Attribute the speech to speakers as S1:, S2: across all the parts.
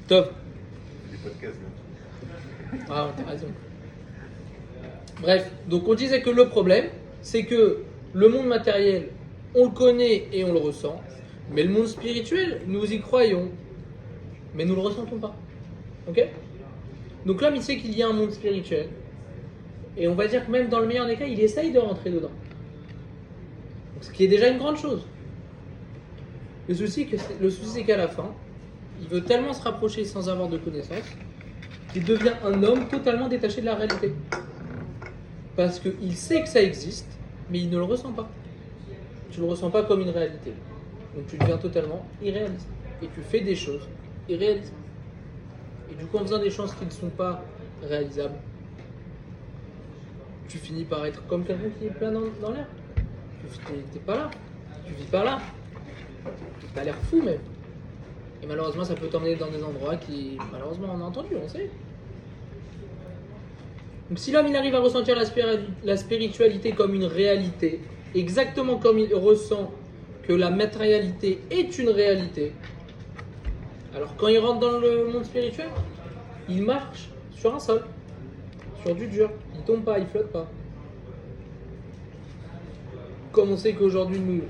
S1: Top.
S2: Des podcasts,
S1: Ah, t'as raison. Bref, donc on disait que le problème, c'est que le monde matériel, on le connaît et on le ressent, mais le monde spirituel, nous y croyons, mais nous le ressentons pas. Ok? Donc l'homme, il sait qu'il y a un monde spirituel, et on va dire que même dans le meilleur des cas, il essaye de rentrer dedans. Donc, ce qui est déjà une grande chose. Le souci, c'est qu'à la fin, il veut tellement se rapprocher sans avoir de connaissances, qu'il devient un homme totalement détaché de la réalité. Parce qu'il sait que ça existe, mais il ne le ressent pas. Tu ne le ressens pas comme une réalité. Donc tu deviens totalement irréaliste. Et tu fais des choses irréalistes. Et du coup, en faisant des choses qui ne sont pas réalisables, tu finis par être comme quelqu'un qui est plein dans l'air. Tu n'es pas là. Tu vis pas là. Tu as l'air fou même. Et malheureusement, ça peut t'emmener dans des endroits qui, malheureusement, on a entendu, on sait. Donc si l'homme il arrive à ressentir la spiritualité comme une réalité, exactement comme il ressent que la matérialité est une réalité, alors quand il rentre dans le monde spirituel, il marche sur un sol, sur du dur, il tombe pas, il flotte pas. Comme on sait qu'aujourd'hui, nous,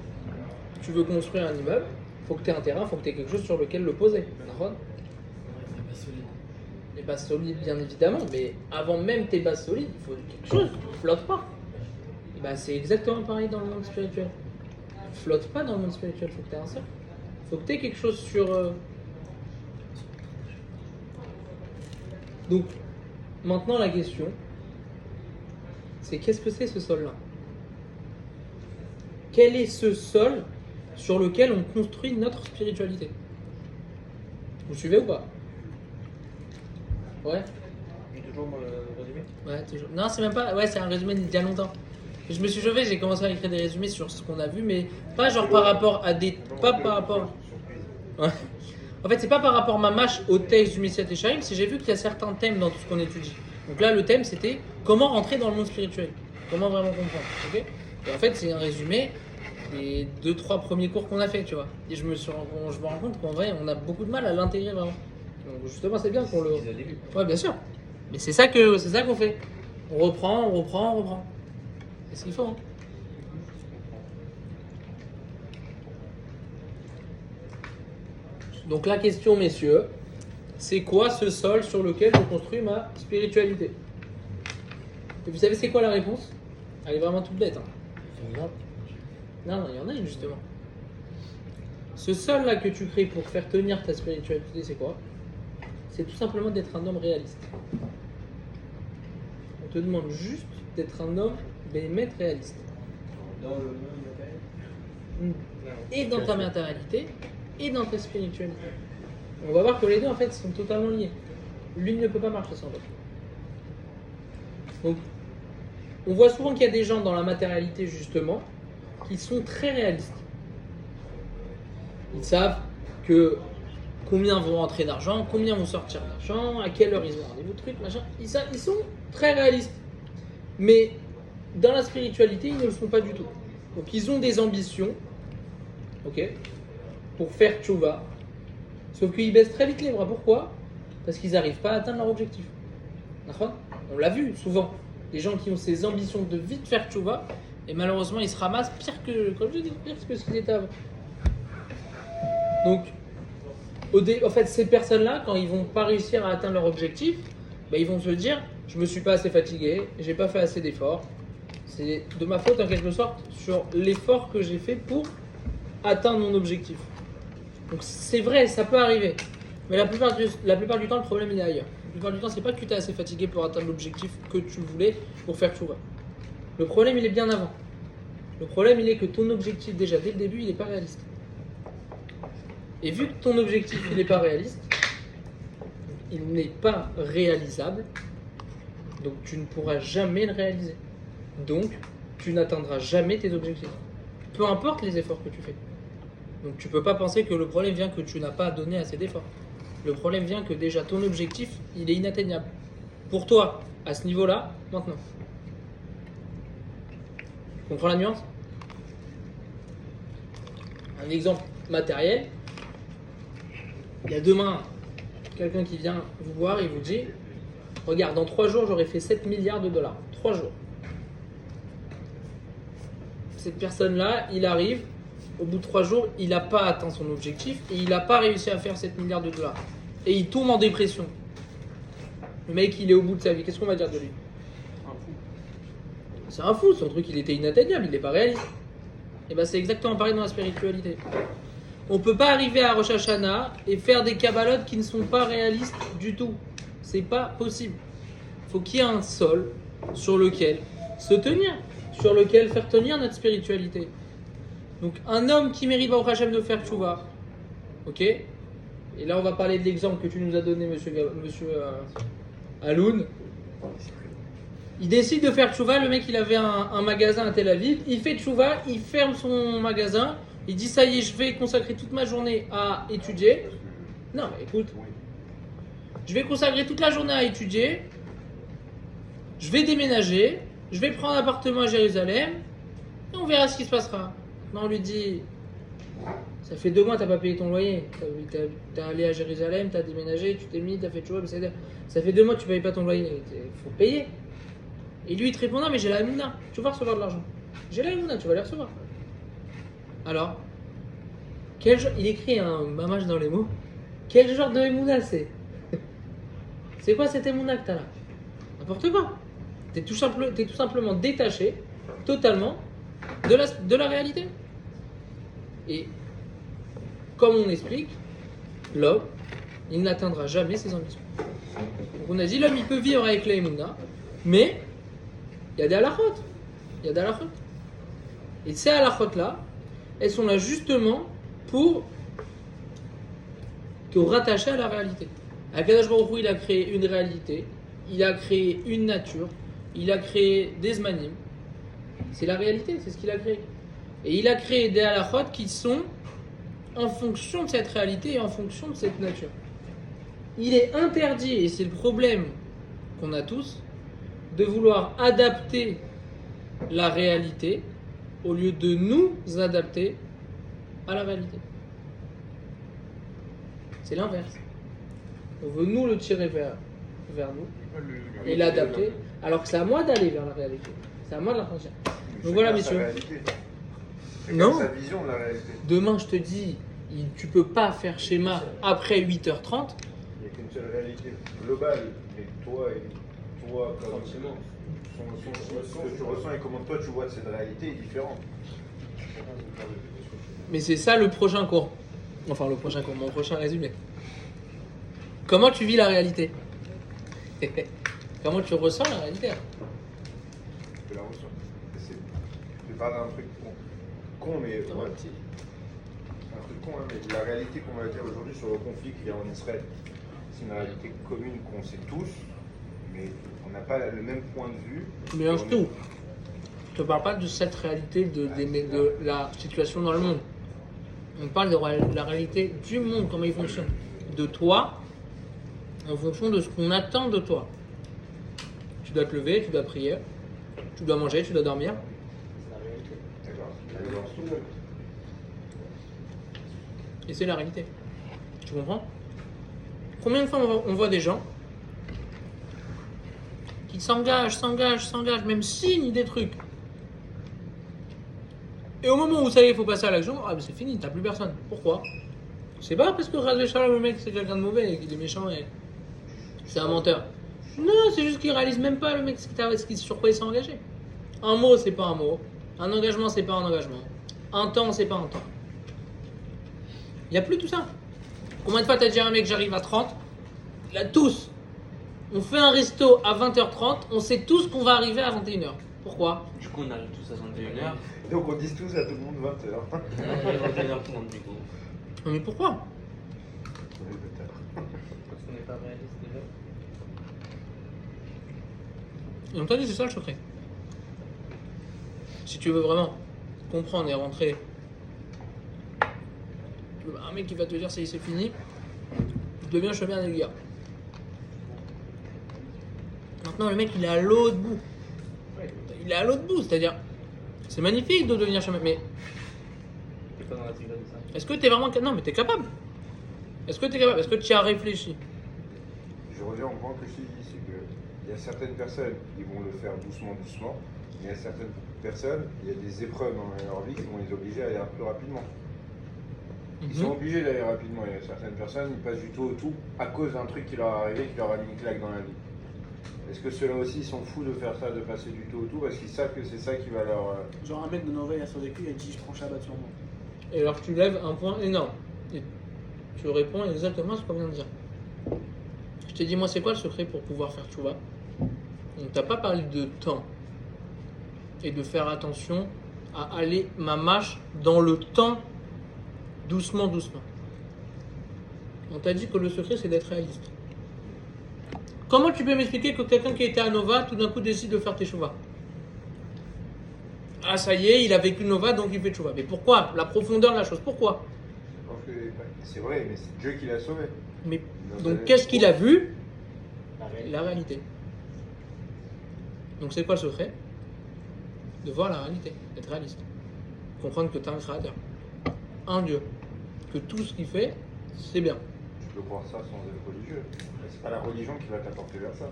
S1: tu veux construire un immeuble, faut que tu aies un terrain, faut que tu aies quelque chose sur lequel le poser. D'accord ? Les bases solides, bien évidemment, mais avant même tes bases solides, il faut quelque chose, tu flottes pas. Et bah, c'est exactement pareil dans le monde spirituel. Tu flottes pas dans le monde spirituel, il faut que tu aies un sol. Il faut que tu aies quelque chose sur. Donc, maintenant la question, c'est qu'est-ce que c'est ce sol-là ? Quel est ce sol sur lequel on construit notre spiritualité ? Vous suivez ou pas ? Ouais.
S3: Toujours le résumé.
S1: Ouais, toujours. Non, c'est même pas. Ouais, c'est un résumé d'il y a longtemps. Je me suis chauffé, j'ai commencé à écrire des résumés sur ce qu'on a vu, mais pas genre par rapport à des. Pas par rapport. Ouais. En fait, c'est pas par rapport mamache au texte du Messiah Tesharim, c'est j'ai vu qu'il y a certains thèmes dans tout ce qu'on étudie. Donc là, le thème c'était comment rentrer dans le monde spirituel. Comment vraiment comprendre. Ok ? Et en fait, c'est un résumé des 2-3 premiers cours qu'on a fait, tu vois. Et je me rends compte qu'en vrai, on a beaucoup de mal à l'intégrer vraiment. Donc justement, c'est bien qu'on le. Ouais, bien sûr. Mais c'est ça qu'on fait. On reprend. C'est ce qu'il faut. Hein. Donc la question, messieurs, c'est quoi ce sol sur lequel je construis ma spiritualité ? Et vous savez c'est quoi la réponse ? Elle est vraiment toute bête. Hein. Non, il y en a une justement. Ce sol-là que tu crées pour faire tenir ta spiritualité, c'est quoi ? C'est tout simplement d'être un homme réaliste. On te demande juste d'être un homme béhémeth réaliste.
S3: Dans le monde matériel.
S1: Et dans ta matérialité, et dans ta spiritualité. On va voir que les deux en fait sont totalement liés. L'une ne peut pas marcher sans l'autre. Donc, on voit souvent qu'il y a des gens dans la matérialité justement qui sont très réalistes. Ils savent que combien vont rentrer d'argent, combien vont sortir d'argent, à quelle heure ils ont rendez-vous, truc, machin. Ils sont très réalistes. Mais dans la spiritualité, ils ne le sont pas du tout. Donc ils ont des ambitions, ok, pour faire tchouva. Sauf qu'ils baissent très vite les bras. Pourquoi ? Parce qu'ils n'arrivent pas à atteindre leur objectif. D'accord ? On l'a vu souvent. Les gens qui ont ces ambitions de vite faire tchouva, et malheureusement ils se ramassent pire que, comme je dis, pire que ce qu'ils étaient avant. Donc, en fait, ces personnes-là, quand ils vont pas réussir à atteindre leur objectif, bah, ils vont se dire, je me suis pas assez fatigué, j'ai pas fait assez d'efforts. C'est de ma faute en quelque sorte sur l'effort que j'ai fait pour atteindre mon objectif. Donc c'est vrai, ça peut arriver. Mais la plupart du temps, le problème il est ailleurs. La plupart du temps, c'est pas que tu t'es assez fatigué pour atteindre l'objectif que tu voulais pour faire tchouva. Le problème il est bien avant. Le problème il est que ton objectif déjà dès le début il n'est pas réaliste. Et vu que ton objectif il n'est pas réaliste, il n'est pas réalisable, donc tu ne pourras jamais le réaliser. Donc tu n'atteindras jamais tes objectifs. Peu importe les efforts que tu fais. Donc tu peux pas penser que le problème vient que tu n'as pas donné assez d'efforts. Le problème vient que déjà ton objectif, il est inatteignable. Pour toi, à ce niveau-là, maintenant. Tu comprends la nuance ? Un exemple matériel. Il y a deux mains. quelqu'un qui vient vous voir et vous dit regarde, dans 3 jours, j'aurais fait 7 milliards de dollars. 3 jours. Cette personne-là, il arrive, au bout de 3 jours, il n'a pas atteint son objectif et il n'a pas réussi à faire 7 milliards de dollars. Et il tombe en dépression. Le mec, il est au bout de sa vie. Qu'est-ce qu'on va dire de lui? C'est un fou, son truc, il était inatteignable, il n'est pas réaliste. Et bien, c'est exactement pareil dans la spiritualité. On ne peut pas arriver à Rosh Hashanah et faire des kabbalotes qui ne sont pas réalistes du tout. C'est pas possible. Il faut qu'il y ait un sol sur lequel se tenir, sur lequel faire tenir notre spiritualité. Donc, un homme qui mérite Baruch Hashem de faire tchouva, ok? Et là, on va parler de l'exemple que tu nous as donné, monsieur Aloun. Il décide de faire tchouva, le mec il avait un magasin à Tel Aviv, il fait tchouva, il ferme son magasin, il dit ça y est, je vais consacrer toute ma journée à étudier. Non mais écoute, je vais consacrer toute la journée à étudier, je vais déménager, je vais prendre un appartement à Jérusalem, et on verra ce qui se passera. Non, on lui dit, ça fait 2 mois, t'as pas payé ton loyer, t'es allé à Jérusalem, t'as déménagé, tu t'es mis, t'as fait tchouva, ça fait 2 mois que tu payes pas ton loyer, il faut payer. Et lui il te répond non mais j'ai la Emouna, tu vas recevoir de l'argent. J'ai la Emouna, tu vas les recevoir. Alors, il écrit un mamage dans les mots. Quel genre de Emouna c'est? C'est quoi cette Emouna que t'as là? N'importe quoi. T'es tout simplement détaché totalement de la réalité. Et comme on explique, l'homme, il n'atteindra jamais ses ambitions. Donc on a dit l'homme il peut vivre avec la Emouna, mais il y a des halachot. Il y a des halachot. Et ces halachot là, elles sont là justement pour te rattacher à la réalité. Akadosh Baruch Hu, il a créé une réalité, il a créé une nature, il a créé des zmanim. C'est la réalité, c'est ce qu'il a créé. Et il a créé des halachot qui sont en fonction de cette réalité et en fonction de cette nature. Il est interdit, et c'est le problème qu'on a tous, de vouloir adapter la réalité au lieu de nous adapter à la réalité. C'est l'inverse. On veut nous le tirer vers nous et l'adapter, alors que c'est à moi d'aller vers la réalité. C'est à moi de la franchir. Donc voilà, messieurs. Non.
S2: Sa vision de la réalité.
S1: Demain, je te dis, tu peux pas faire schéma après 8h30.
S2: Il n'y a qu'une seule réalité globale, mais toi, comme ce que tu ressens et comment toi tu vois de cette réalité est différent.
S1: Mais c'est ça le prochain cours. Enfin, mon prochain résumé. Comment tu vis la réalité? Comment tu ressens la réalité?
S2: Je la ressens. Je parle d'un truc con, mais ouais. Un truc con, hein, mais la réalité qu'on va dire aujourd'hui sur le conflit qu'il y a en Israël, c'est une réalité commune qu'on sait tous, mais on n'a pas le même point de vue.
S1: Mais tout. Je ne te parle pas de cette réalité de la situation dans le monde. On parle de la réalité du monde, comment il fonctionne. De toi, en fonction de ce qu'on attend de toi. Tu dois te lever, tu dois prier, tu dois manger, tu dois dormir.
S2: D'accord.
S1: Et c'est la réalité. Tu comprends? Combien de fois on voit des gens qui s'engagent, même signent des trucs. Et au moment où ça y est, il faut passer à l'action, ah ben c'est fini, t'as plus personne. Pourquoi? C'est pas parce que Razvé Shalom, le mec c'est quelqu'un de mauvais et qu'il est méchant et c'est un menteur. Non, c'est juste qu'il réalise même pas le mec sur quoi il s'est engagé. Un mot, c'est pas un mot. Un engagement, c'est pas un engagement. Un temps, c'est pas un temps. Il n'y a plus tout ça. Combien de fois t'as dit à un mec j'arrive à 30? Là, tous. On fait un resto à 20h30, on sait tous qu'on va arriver à 21h. Pourquoi?
S4: Du coup, on arrive tous à 21h.
S2: Donc on dit tous à tout le monde 20h.
S4: 21h30 du coup.
S1: Mais pourquoi?
S3: Parce qu'on n'est pas réaliste déjà.
S1: Et on t'a dit, c'est ça le secret. Si tu veux vraiment comprendre et rentrer, un mec qui va te dire ça y est, c'est fini, deviens chemin de guerre. Maintenant, le mec, il est à l'autre bout. Il est à l'autre bout, c'est-à-dire, c'est magnifique de devenir chemin, mais
S3: T'es pas dans la tigre de ça.
S1: est-ce que t'es vraiment... Non, mais t'es capable. Est-ce que t'es capable? Est-ce que tu y as réfléchi?
S2: je reviens au point que je t'ai dit, c'est qu'il y a certaines personnes qui vont le faire doucement, doucement, mais il y a certaines personnes, il y a des épreuves dans leur vie qui vont les obliger à aller plus rapidement. Ils sont obligés d'aller rapidement. Il y a certaines personnes, ils passent du tout au tout à cause d'un truc qui leur est arrivé, qui leur a mis une claque dans la vie. Est-ce que ceux-là aussi, ils sont fous de faire ça, de passer du tout au tout, parce qu'ils savent que c'est ça qui va leur...
S5: Genre un mec de Norvège a survécu, il a dit je prends Shabbat sur moi.
S1: Et alors tu lèves un point énorme. Et tu réponds exactement à ce qu'on vient de dire. Je t'ai dit, moi, c'est quoi le secret pour pouvoir faire tchouva? On t'a pas parlé de temps et de faire attention à aller ma mâche dans le temps, doucement, doucement. On t'a dit que le secret, c'est d'être réaliste. Comment tu peux m'expliquer que quelqu'un qui était à Nova, tout d'un coup, décide de faire tchouva? Ah, ça y est, il a vécu Nova, donc il fait tchouva. Mais pourquoi? La profondeur de la chose, pourquoi?
S2: C'est vrai, mais c'est Dieu qui l'a sauvé.
S1: Mais donc, qu'est-ce qu'il a vu?
S5: La réalité.
S1: La réalité. Donc, c'est quoi le secret? De voir la réalité, d'être réaliste. Comprendre que tu as un créateur, un Dieu, que tout ce qu'il fait, c'est bien.
S2: Tu peux croire ça sans être religieux. Mais c'est pas la religion qui va t'apporter vers ça.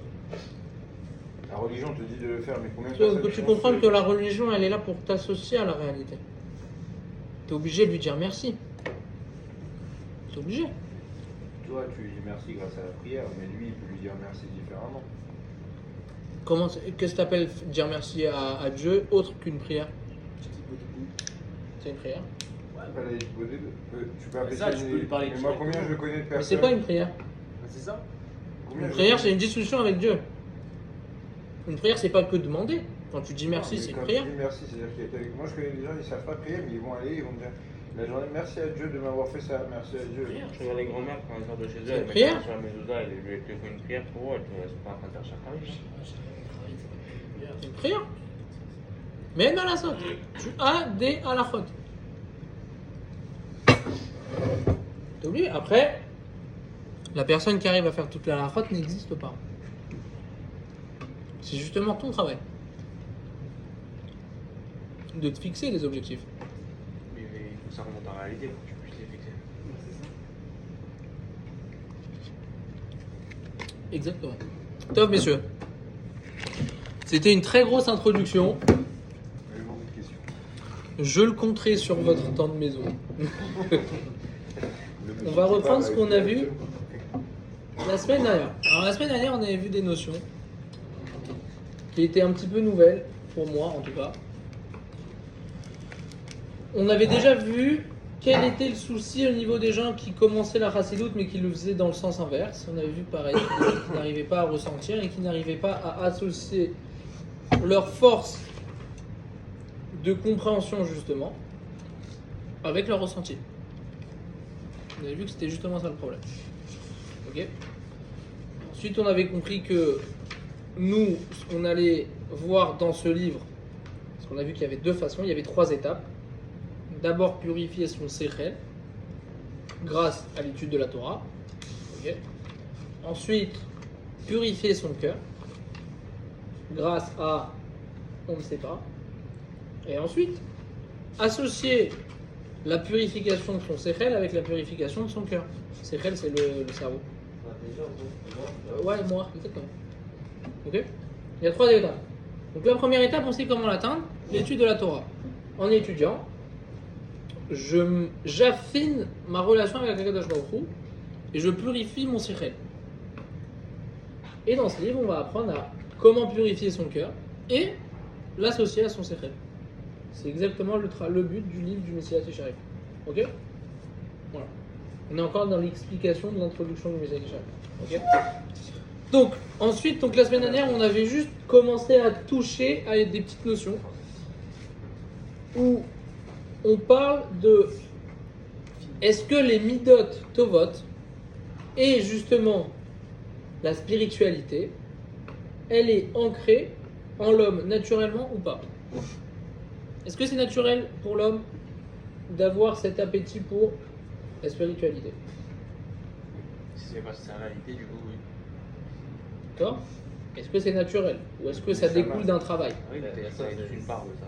S2: La religion te dit de le faire, mais combien de personnes...
S1: Que tu comprennes que la religion, elle est là pour t'associer à la réalité. Tu es obligé de lui dire merci. Tu es obligé.
S2: Toi, tu lui dis merci grâce à la prière, mais lui, il peut lui dire merci différemment.
S1: Qu'est-ce que tu appelles dire merci à Dieu autre qu'une prière? C'est une prière.
S2: Pas la hypothèse, tu peux appeler
S5: ça, tu peux lui parler
S2: mais moi, combien
S5: directement.
S2: je connais de
S1: Mais
S2: personnes...
S1: c'est quoi une prière?
S5: C'est ça.
S2: Combien
S1: Une
S2: je
S1: prière,
S2: connais-
S1: c'est une discussion avec Dieu. Une prière, c'est pas que demander. Quand tu dis merci,
S2: Non, mais
S1: c'est une
S2: quand
S1: prière.
S2: tu dis merci, c'est-à-dire qu'il moi je connais des gens, ils savent pas prier, mais ils vont aller, ils vont dire la journée, merci à Dieu de m'avoir fait ça, merci à Dieu.
S4: Je regarde les grands-mères quand elles sortent de chez
S1: C'est
S4: elles,
S1: une
S4: elles
S1: prière
S4: mettent sur la mezouza, elles te font une prière pour eux, elles sont pas en train de faire chaque arrive.
S1: C'est une prière. Mais dans la saute. Tu as des à la faute. T'as oublié? Après, la personne qui arrive à faire toute la halachot n'existe pas. C'est justement ton travail. De te fixer des objectifs.
S4: Mais il faut que ça remonte en réalité pour que tu puisses les fixer.
S1: Exactement. Top, messieurs. C'était une très grosse introduction.
S2: J'ai beaucoup de questions.
S1: Je le compterai sur votre temps de maison. On va reprendre ce qu'on a vu la semaine dernière. Alors la semaine dernière, on avait vu des notions qui étaient un petit peu nouvelles, pour moi en tout cas. On avait déjà vu quel était le souci au niveau des gens qui commençaient la chassidoute mais qui le faisaient dans le sens inverse. On avait vu pareil, qui n'arrivaient pas à ressentir et qui n'arrivaient pas à associer leur force de compréhension justement avec leur ressenti. On avait vu que c'était justement ça le problème. Ok. Ensuite, on avait compris que nous, ce qu'on allait voir dans ce livre, parce qu'on a vu qu'il y avait deux façons, il y avait trois étapes. D'abord, purifier son sechel grâce à l'étude de la Torah. Ok. Ensuite, purifier son cœur grâce à on ne sait pas. Et ensuite, associer la purification de son sechel avec la purification de son cœur. Sechel, c'est le cerveau. Ouais, moi, exactement. Ok. Il y a trois étapes. Donc la première étape, on sait comment l'atteindre, l'étude de la Torah. En étudiant, j'affine ma relation avec Akadosh Baruch Hu et je purifie mon sechel. Et dans ce livre, on va apprendre à comment purifier son cœur et l'associer à son sechel. C'est exactement le but du livre du Messiah Sharif. Ok. Voilà. On est encore dans l'explication de l'introduction du Messiah Sharif. Ok. Donc, ensuite, la semaine dernière, on avait juste commencé à toucher à des petites notions où on parle de est-ce que les midot tovot et justement la spiritualité, elle est ancrée en l'homme naturellement ou pas? Est-ce que c'est naturel pour l'homme d'avoir cet appétit pour la spiritualité?
S4: Si c'est pas sa réalité, du coup, oui.
S1: D'accord? Est-ce que c'est naturel ou est-ce que ça découle d'un travail?
S4: Oui, mais ça est une part de ça.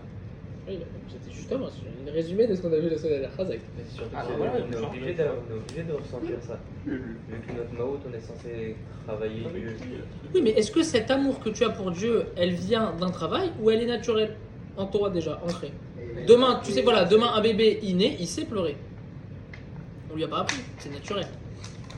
S1: Oui, c'était justement le résumé de ce qu'on a vu la semaine dernière. Chazak.
S3: Mais c'est surtout
S4: Ah,
S3: qu'on
S4: voilà,
S3: on est
S4: genre,
S3: obligé de ressentir ça. Vu que notre maout, on est censé travailler Dieu.
S1: Oui, mais est-ce que cet amour que tu as pour Dieu, elle vient d'un travail ou elle est naturelle en toi déjà, ancrée? Demain, tu sais, voilà, demain un bébé il naît, il sait pleurer. On lui a pas appris, c'est naturel.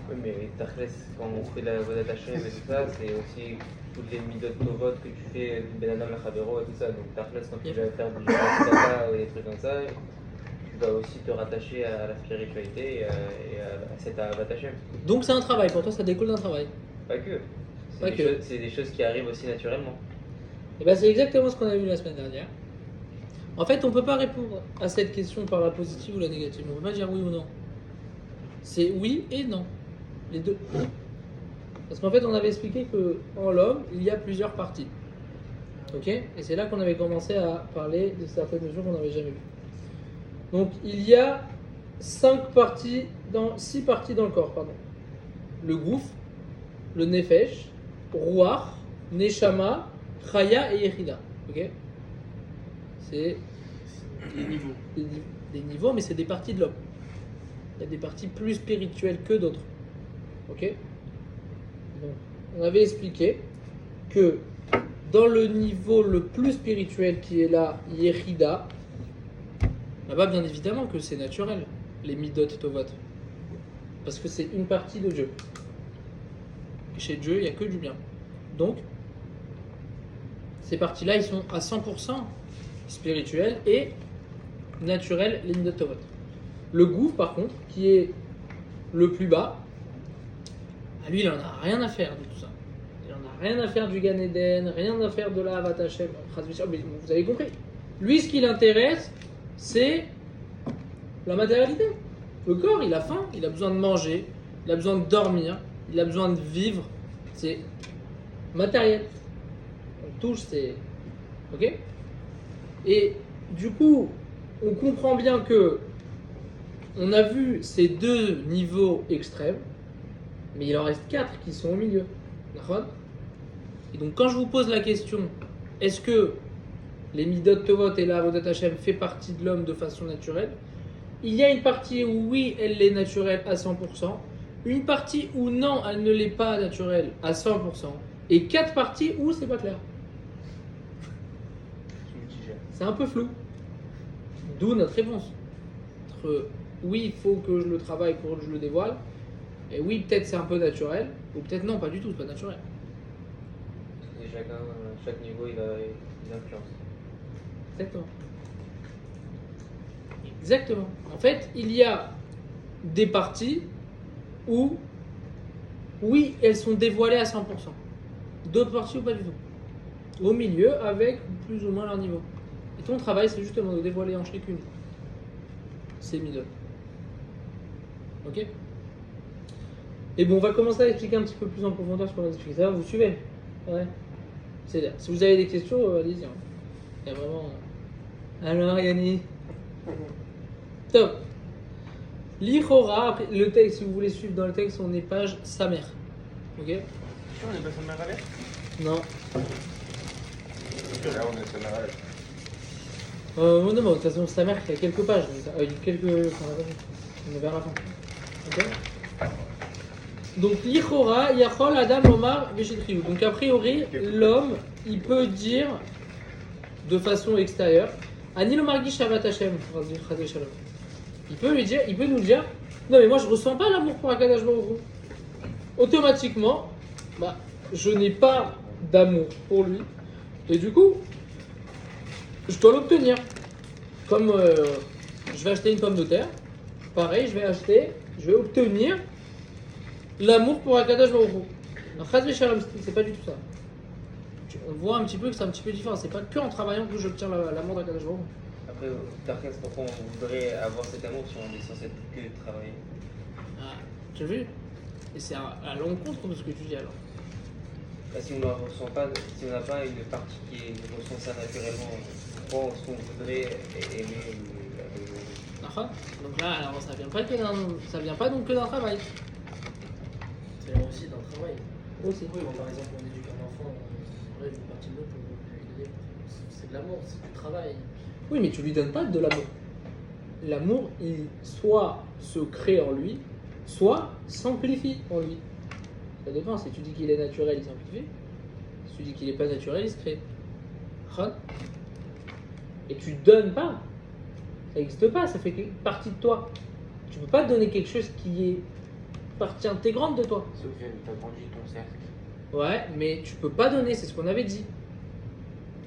S3: Oui, mais Tachles, quand on fait la Vodat Hashem et tout ça, c'est aussi toutes les midot tovot que tu fais du Ben Adam Lachavero et tout ça. Donc Tachles, quand tu vas faire du Shabbat ou des trucs comme ça, tu vas aussi te rattacher à la spiritualité et à cette Ahavat Hashem.
S1: Donc c'est un travail, pour toi ça découle d'un travail.
S3: Pas que.
S1: Pas que.
S3: C'est des choses qui arrivent aussi naturellement.
S1: Et ben c'est exactement ce qu'on a vu la semaine dernière. En fait, on peut pas répondre à cette question par la positive ou la négative. On peut pas dire oui ou non. C'est oui et non. Les deux. Parce qu'en fait, on avait expliqué que en l'homme, il y a plusieurs parties. Ok? Et c'est là qu'on avait commencé à parler de certaines mesures qu'on n'avait jamais vues. Donc, il y a 6 parties dans le corps, pardon. Le gouffre, le nefesh, ruach, neshama, chaya et yechida. Ok? C'est
S5: Les niveaux.
S1: des niveaux, mais c'est des parties de l'homme. Il y a des parties plus spirituelles que d'autres. Ok? Donc, on avait expliqué que dans le niveau le plus spirituel qui est là, Yechida, là-bas, bien évidemment que c'est naturel, les midot tovot. Parce que c'est une partie de Dieu. Et chez Dieu, il n'y a que du bien. Donc, ces parties-là, ils sont à 100% spirituels et naturels, les midot tovot. Le gouffre, par contre, qui est le plus bas, lui, il en a rien à faire de tout ça. Il en a rien à faire du Gan Eden, rien à faire de la Ahavat Hashem. Mais vous avez compris. Lui, ce qui l'intéresse, c'est la matérialité. Le corps, il a faim, il a besoin de manger, il a besoin de dormir, il a besoin de vivre. C'est matériel. On touche, c'est... Ok? Et du coup, on comprend bien que on a vu ces deux niveaux extrêmes, mais il en reste 4 qui sont au milieu. D'accord? Et donc quand je vous pose la question, est-ce que les midot tovot et la avodat Hashem fait partie de l'homme de façon naturelle? Il y a une partie où oui, elle est naturelle à 100%, une partie où non, elle ne l'est pas naturelle à 100%, et 4 parties où c'est pas clair. C'est un peu flou. D'où notre réponse. Entre oui, il faut que je le travaille pour que je le dévoile, et oui, peut-être c'est un peu naturel, ou peut-être non, pas du tout, c'est pas naturel.
S3: Et chaque niveau, il a une influence.
S1: Exactement. Exactement. En fait, il y a des parties où, oui, elles sont dévoilées à 100%. D'autres parties où pas du tout. Au milieu, avec plus ou moins leur niveau. Et ton travail, c'est justement de dévoiler en chacune ces midot. Ok? Et bon, on va commencer à expliquer un petit peu plus en profondeur ce qu'on a expliqué. Ça va, vous suivez? Ouais. C'est-à-dire, si vous avez des questions, allez-y. Hein. Il y a vraiment... Alors, Yanni? Top. L'Ichora, après le texte, si vous voulez suivre dans le texte, on est page Samer. Ok?
S5: On est pas sur ma valeur.
S1: Non.
S2: Là, on est salarié.
S1: Non, de toute façon, Samer, il y a quelques pages. Il y a quelques. Enfin, on est vers la fin. Ok? Donc, l'Ichora, Yachol, Adam, Omar, Veshetriou. Donc, a priori, l'homme, il peut dire de façon extérieure, Ani lo margish ahavat Hashem, Chazé Shalom. Il peut nous dire, non mais moi je ressens pas l'amour pour Akadosh Baruch Hu. Automatiquement, je n'ai pas d'amour pour lui, et du coup, je dois l'obtenir. Comme je vais acheter une pomme de terre, pareil, je vais obtenir l'amour pour Akadosh Baruch Hu. Alors Chazé Shalom, c'est pas du tout ça. On voit un petit peu que c'est un petit peu différent. C'est pas que en travaillant que j'obtiens l'amour d'Akadosh Baruch Hu.
S3: Après, Tachles, pourquoi on voudrait avoir cet amour si on est censé que travailler?
S1: Ah, tu as vu? Et c'est à l'encontre de ce que tu dis alors.
S3: Si on ne ressent pas, si on n'a pas une partie qui ressent ça naturellement, pourquoi est-ce qu'on voudrait aimer
S1: D'accord? Donc là, alors, ça vient pas donc que d'un travail.
S5: C'est là aussi d'un travail.
S1: Aussi.
S5: Oui, bon, par exemple, on éduque un enfant, on enlève une partie de l'autre pour lui donner. C'est de l'amour, c'est du travail.
S1: Oui, mais tu lui donnes pas de l'amour. L'amour, il soit se crée en lui, soit s'amplifie en lui. Ça dépend. Si tu dis qu'il est naturel, il s'amplifie. Si tu dis qu'il n'est pas naturel, il se crée. Chon. Et tu donnes pas. Ça n'existe pas, ça fait partie de toi. Tu peux pas donner quelque chose qui est partie intégrante de toi.
S4: Sauf que tu agrandis ton cercle.
S1: Ouais, mais tu peux pas donner, c'est ce qu'on avait dit.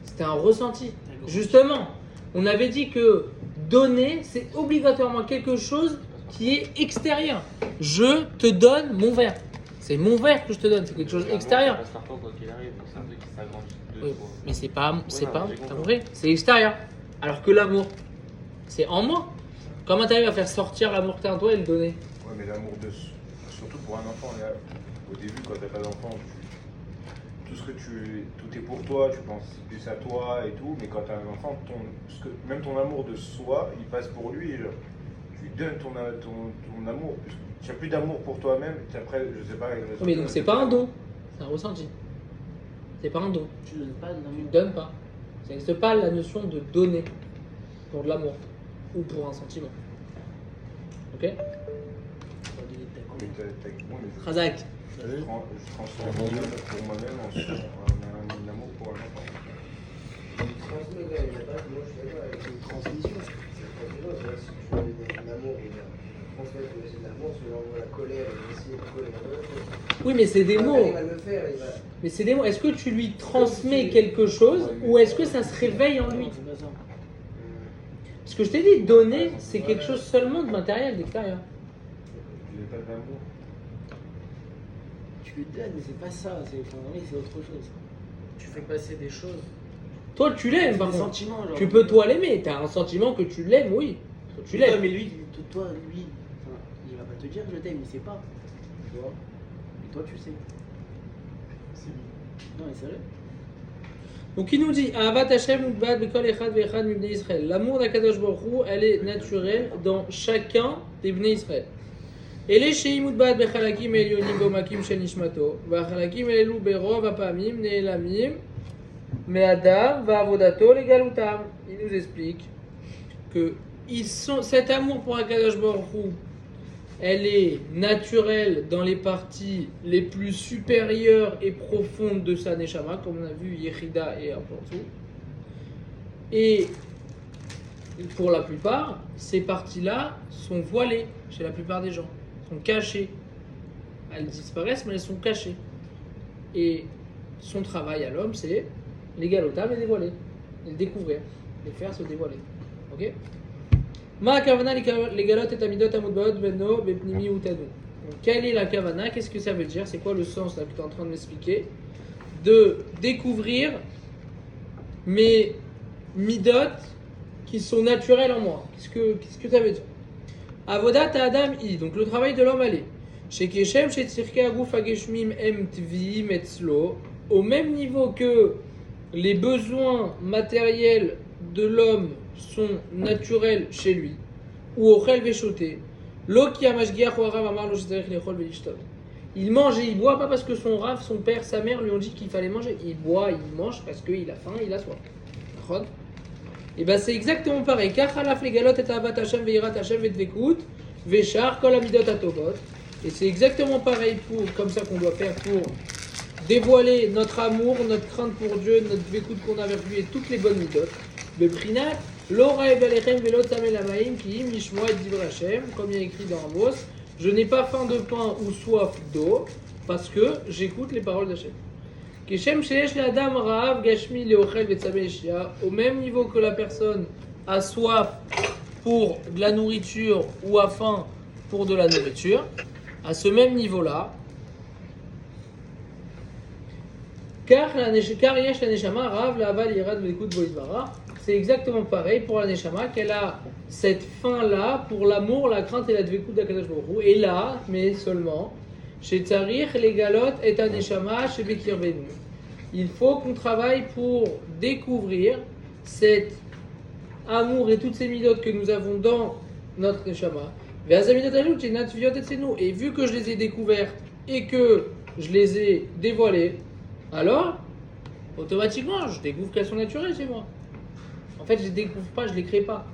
S1: C'était un ressenti. Justement, on avait dit que donner, c'est obligatoirement quelque chose qui est extérieur. Je te donne mon verre. C'est mon verre que je te donne, c'est quelque chose extérieur.
S4: Ça passe par toi, quoi qu'il arrive, donc c'est un truc qui s'agrandit de
S1: Oui,
S4: toi.
S1: mais c'est pas,
S4: non, j'ai
S1: t'as
S4: compris.
S1: compris? C'est extérieur. Alors que l'amour, c'est en moi. Comment t'arrives à faire sortir l'amour que t'as en toi et le donner?
S2: Ouais, mais l'amour de. Surtout pour un enfant, là, au début, quand t'as pas d'enfant, tout ce que tout est pour toi, tu penses plus à toi et tout, mais quand t'as un enfant, même ton amour de soi, il passe pour lui, genre, tu lui donnes ton amour. Tu n'as plus d'amour pour toi-même, et après, je sais pas.
S1: Mais donc c'est pas un don, c'est un ressenti. C'est pas un don.
S5: Tu donnes pas de
S1: Tu
S5: l'amour.
S1: ne donnes pas. Ça n'existe pas la notion de donner pour de l'amour ou pour un sentiment. Ok?
S2: Mais je
S1: Razak.
S2: transforme mon amour pour moi-même en un amour pour un enfant.
S6: Transmet, il n'y a pas, moi je suis d'accord avec une transmission. Si tu veux donner un amour, il va transmettre aussi de l'amour, si tu envoies la colère, il va essayer de coller.
S1: Oui, mais c'est des mots.
S6: Il va le faire, il va.
S1: Mais c'est des mots. Est-ce que tu lui transmets quelque chose ou est-ce que ça se réveille en lui?
S5: C'est pas ça.
S1: Parce que je t'ai dit, donner, c'est quelque chose seulement de matériel, d'extérieur.
S2: Je n'ai pas d'amour.
S5: Tu lui donnes, mais c'est pas ça. C'est autre chose. Tu fais passer des choses.
S1: Toi, tu l'aimes,
S5: Des
S1: par contre.
S5: sentiments, genre.
S1: Tu peux toi l'aimer. Tu as un sentiment que tu l'aimes, oui. Tu
S5: Ouais,
S1: l'aimes.
S5: mais lui, toi, lui, enfin, il va pas te dire je t'aime, il sait pas. Tu vois. Et toi, tu sais. Non, mais sérieux.
S1: Donc il nous dit Ahavat Hashem utbad b'kol echad ve'echad m'ibnei Israël. L'amour d'Akadosh Baruch Hu, elle est naturelle dans chacun des bnei Israël. Et les sheim utbad b'chalakim elyonim bo'makim shel nishmato, v'chalakim elelu berov hapamim ne'elamim me'adam va'avodato legalutam. Il nous explique que cet amour pour Akadosh Baruch Hu, elle est naturelle dans les parties les plus supérieures et profondes de sa neshama, comme on a vu Yechida et un peu en dessous. Et pour la plupart, ces parties-là sont voilées chez la plupart des gens, sont cachées. Elles disparaissent, mais elles sont cachées. Et son travail à l'homme, c'est l'égalotam et dévoiler, et le découvrir, les faire se dévoiler. Ok? Quelle est la kavana? Qu'est-ce que ça veut dire? C'est quoi le sens là, que tu es en train de m'expliquer? De découvrir mes midot qui sont naturels en moi. Qu'est-ce que ça veut dire? Avodat Adam I, donc le travail de l'homme allait. Chez Keshem, chez Tzirke Aguf Ageshmim Em Tvi Metzlo, au même niveau que les besoins matériels de l'homme sont naturels chez lui, ou Ochel Veshoté, il mange et il boit pas parce que son raf, son père, sa mère lui ont dit qu'il fallait manger. Il boit, il mange parce qu'il a faim, il a soif. Et ben c'est exactement pareil. Et c'est exactement pareil comme ça qu'on doit faire pour dévoiler notre amour, notre crainte pour Dieu, notre écoute qu'on a vers lui et toutes les bonnes midotes. Beprinat, l'ora ebelechem velot samelamaim ki im lishmoa et divrei Hashem, comme il y a écrit dans Amos, je n'ai pas faim de pain ou soif d'eau parce que j'écoute les paroles d'Hashem. Keshem sheyesh le'adam ra'av gashmi le'ochel ve'tzameh eshia, au même niveau que la personne a soif pour de la nourriture ou a faim pour de la nourriture, à ce même niveau-là, car yesh la neshama rav la'aval yirad ve'ekut bo yitbarach. C'est exactement pareil pour la neshama, qu'elle a cette faim-là pour l'amour, la crainte et la dvekout d'Akadosh Baruch Hu. Et là, mais seulement, chez Tzarich, les galotes et ta neshama, chez Bekir Benu. Il faut qu'on travaille pour découvrir cet amour et toutes ces midotes que nous avons dans notre neshama. Et vu que je les ai découvertes et que je les ai dévoilées, alors automatiquement, je découvre qu'elles sont naturelles chez moi. En fait, je les découvre pas, je les crée pas.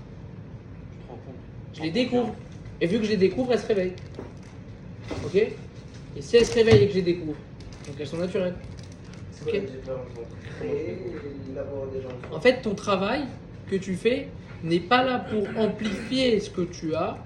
S4: Tu te rends compte.
S1: Je les découvre. Et vu que je les découvre, elles se réveillent. Ok? Et si elles se réveillent et que je les découvre, donc elles sont naturelles.
S6: C'est quoi la différence entre créer et l'avoir déjà en soi?
S1: En fait, ton travail que tu fais n'est pas là pour amplifier ce que tu as,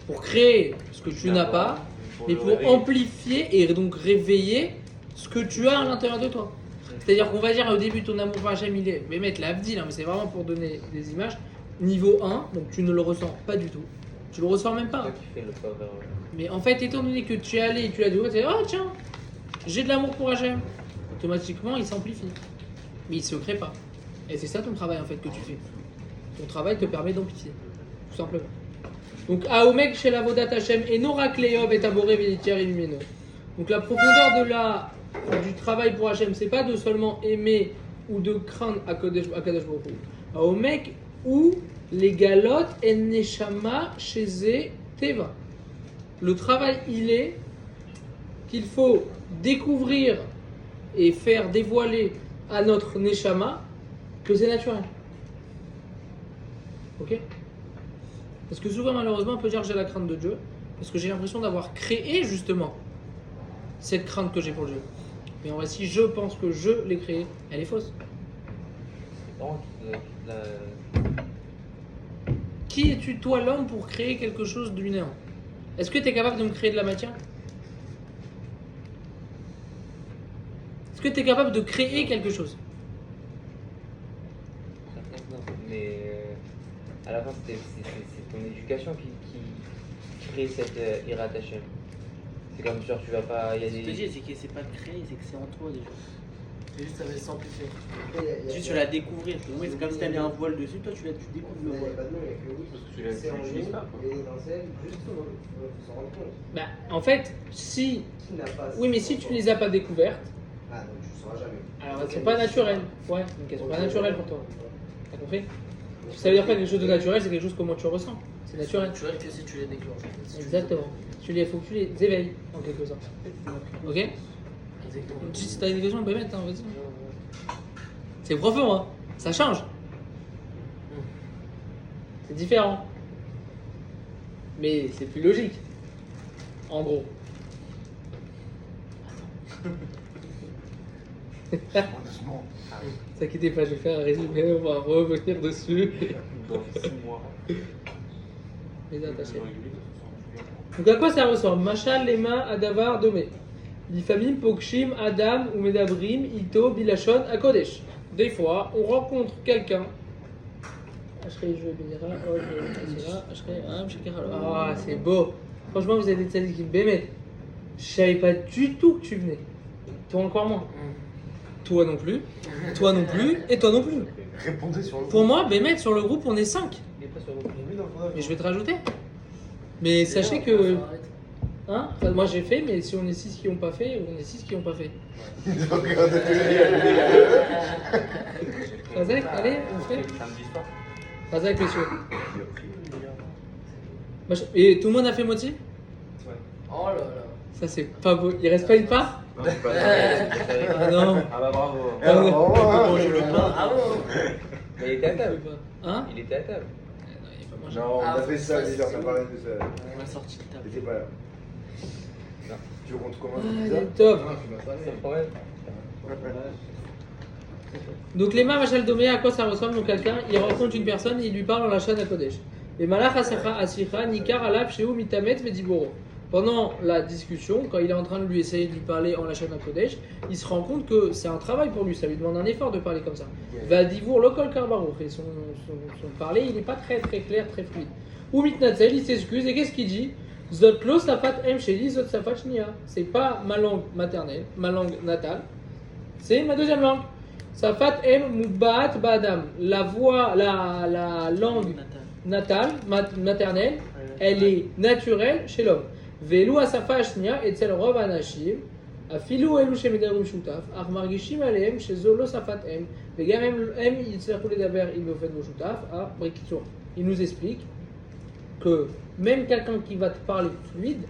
S1: pour créer ce que tu n'as pas, mais
S4: le
S1: pour
S4: réveiller.
S1: amplifier et donc réveiller ce que tu as à l'intérieur de toi. C'est-à-dire qu'on va dire au début ton amour pour Hachem, il est, mais mettre l'Avdil, hein, mais c'est vraiment pour donner des images. Niveau 1, donc tu ne le ressens pas du tout. Tu le ressens même
S3: C'est
S1: pas.
S3: toi qui fais le pas vers.
S1: Mais en fait, étant donné que tu es allé et tu l'as dit, tu dis, oh tiens, j'ai de l'amour pour Hachem. Automatiquement, il s'amplifie. Mais il se crée pas. Et c'est ça ton travail en fait que tu fais. Ton travail te permet d'amplifier. Tout simplement. Donc, Aomek chez la Vodat Hachem et Norakleov et Taboré Velitier Illumino. Donc, la profondeur du travail pour Hachem, c'est pas de seulement aimer ou de craindre Akadosh Baruch Hu. Aomek ou les galotes en Neshama chez Teva. Le travail, il est qu'il faut découvrir et faire dévoiler à notre Neshama que c'est naturel. Ok? Parce que souvent, malheureusement, on peut dire que j'ai la crainte de Dieu, parce que j'ai l'impression d'avoir créé justement cette crainte que j'ai pour Dieu. Mais en vrai, si je pense que je l'ai créée, elle est fausse.
S3: Non, la.
S1: Qui es-tu, toi, l'homme, pour créer quelque chose du néant? Est-ce que tu es capable de me créer de la matière? Est-ce que tu es capable de créer quelque chose?
S3: Non, mais à la fin, c'est ton éducation qui crée cette Hirat Hashem. C'est comme genre, tu vas pas. Il y a
S5: Ce que je te
S3: des.
S5: dis, c'est que c'est pas de créer, c'est que c'est en toi déjà. C'est juste, ça va s'amplifier.
S6: Après, il y a-
S5: Juste, tu vas la découvrir. Pour moi, c'est comme si t'avais mis un voile dessus, toi, tu découvres
S6: Mais
S5: le
S6: il n'y a
S5: voile.
S6: pas de nom, il n'y a que oui.
S4: Parce que tu
S6: C'est en
S4: l'utilises
S6: nous,
S4: pas, quoi.
S6: il y a une étincelle, justement, il faut s'en rendre compte.
S1: Bah, en fait, si.
S6: Qui n'a pas
S1: Oui, mais si tu ne les as pas découvertes,
S6: Ah, donc tu ne sauras jamais.
S1: alors elles ne sont pas naturelles. Ouais, donc elles sont pas naturelles pour toi. T'as compris? Ça veut dire pas que quelque chose de naturel, c'est quelque chose comment tu ressens. C'est naturel.
S5: Naturel que si tu les déclenches.
S1: Exactement. Il faut que tu les éveilles, en quelque sorte. Ok?
S5: Exactement.
S1: Si t'as des questions, vas-y. C'est profond, hein? Ça change. C'est différent. Mais c'est plus logique. En gros.
S2: Doucement.
S1: Ne t'inquiétez pas, je vais faire un résumé, on va revenir dessus.
S4: Dans 6 mois.
S1: Les attachés. Donc à quoi ça ressemble? Machal, Lema, Adavar, Domé. Lifamim, Pokshim, Adam, ou Medabrim, Ito, Bilachon, Akodesh. Des fois, on rencontre quelqu'un. Ah, c'est beau. Franchement, vous êtes des tzadikim bémet. Je savais pas du tout que tu venais. Toi encore moins. Toi non plus. Toi non plus. Et toi non plus.
S2: Répondez sur le
S1: Pour moi, bémet, sur le groupe, on est 5.
S3: Il est pas sur le groupe.
S1: Mais je vais te rajouter. Mais sachez que. Hein? Enfin, moi j'ai fait, mais si on est 6 qui n'ont pas fait, on est 6 qui n'ont pas fait. Razak, allez, on fait.
S4: Samedi soir.
S1: Razak, messieurs. Et tout le monde a fait moitié?
S5: Oh là là.
S1: Ça c'est pas beau. Il reste pas une part?
S4: Non, c'est pas ça.
S1: Ah non.
S4: Ah bah bravo.
S1: Ah non.
S5: Manger le pain. Ah ouais.
S3: Mais il était à table.
S1: Hein?
S3: Il était à table.
S2: Non, on
S5: Ah,
S2: a fait ça,
S5: ça,
S2: déjà, on a
S5: c'est
S2: parlé de ça.
S5: On a sorti de table.
S2: T'étais pas là. Tu veux qu'on te commence
S1: Ah,
S2: pizza?
S1: il est top.
S3: C'est le problème.
S1: Donc les Machal Domé, à quoi ça ressemble? Donc quelqu'un, il rencontre une personne et il lui parle en la chaîne à Kodesh. Et Malach Asicha, Nikar Alap, Sheu Mitamet, Vediboro. Pendant la discussion, quand il est en train de lui essayer de lui parler en la chaîne à Kodesh, il se rend compte que c'est un travail pour lui, ça lui demande un effort de parler comme ça. Vadivour Lokol Karbaruch, et son parler, il n'est pas très clair, très fluide. Ou Mitnatzel, il s'excuse, et qu'est-ce qu'il dit? Zotlo Safat M Sheli, Zot Safat Shnia. C'est pas ma langue maternelle, ma langue natale, c'est ma deuxième langue. Safat M Mubaat Badam. La voix, la langue natale, maternelle, elle est naturelle chez l'homme. Velu Asafa Ashnia et Tzel Rov Anashim. Afilu Elu Shemedavrim Shutaf. Armargishim Aleem chez Zolo Safat M. Vegam M Yitzerhu Ledaber Il me fait de Shutaf. Ah, Brikitsur. Il nous explique que même quelqu'un qui va te parler fluide,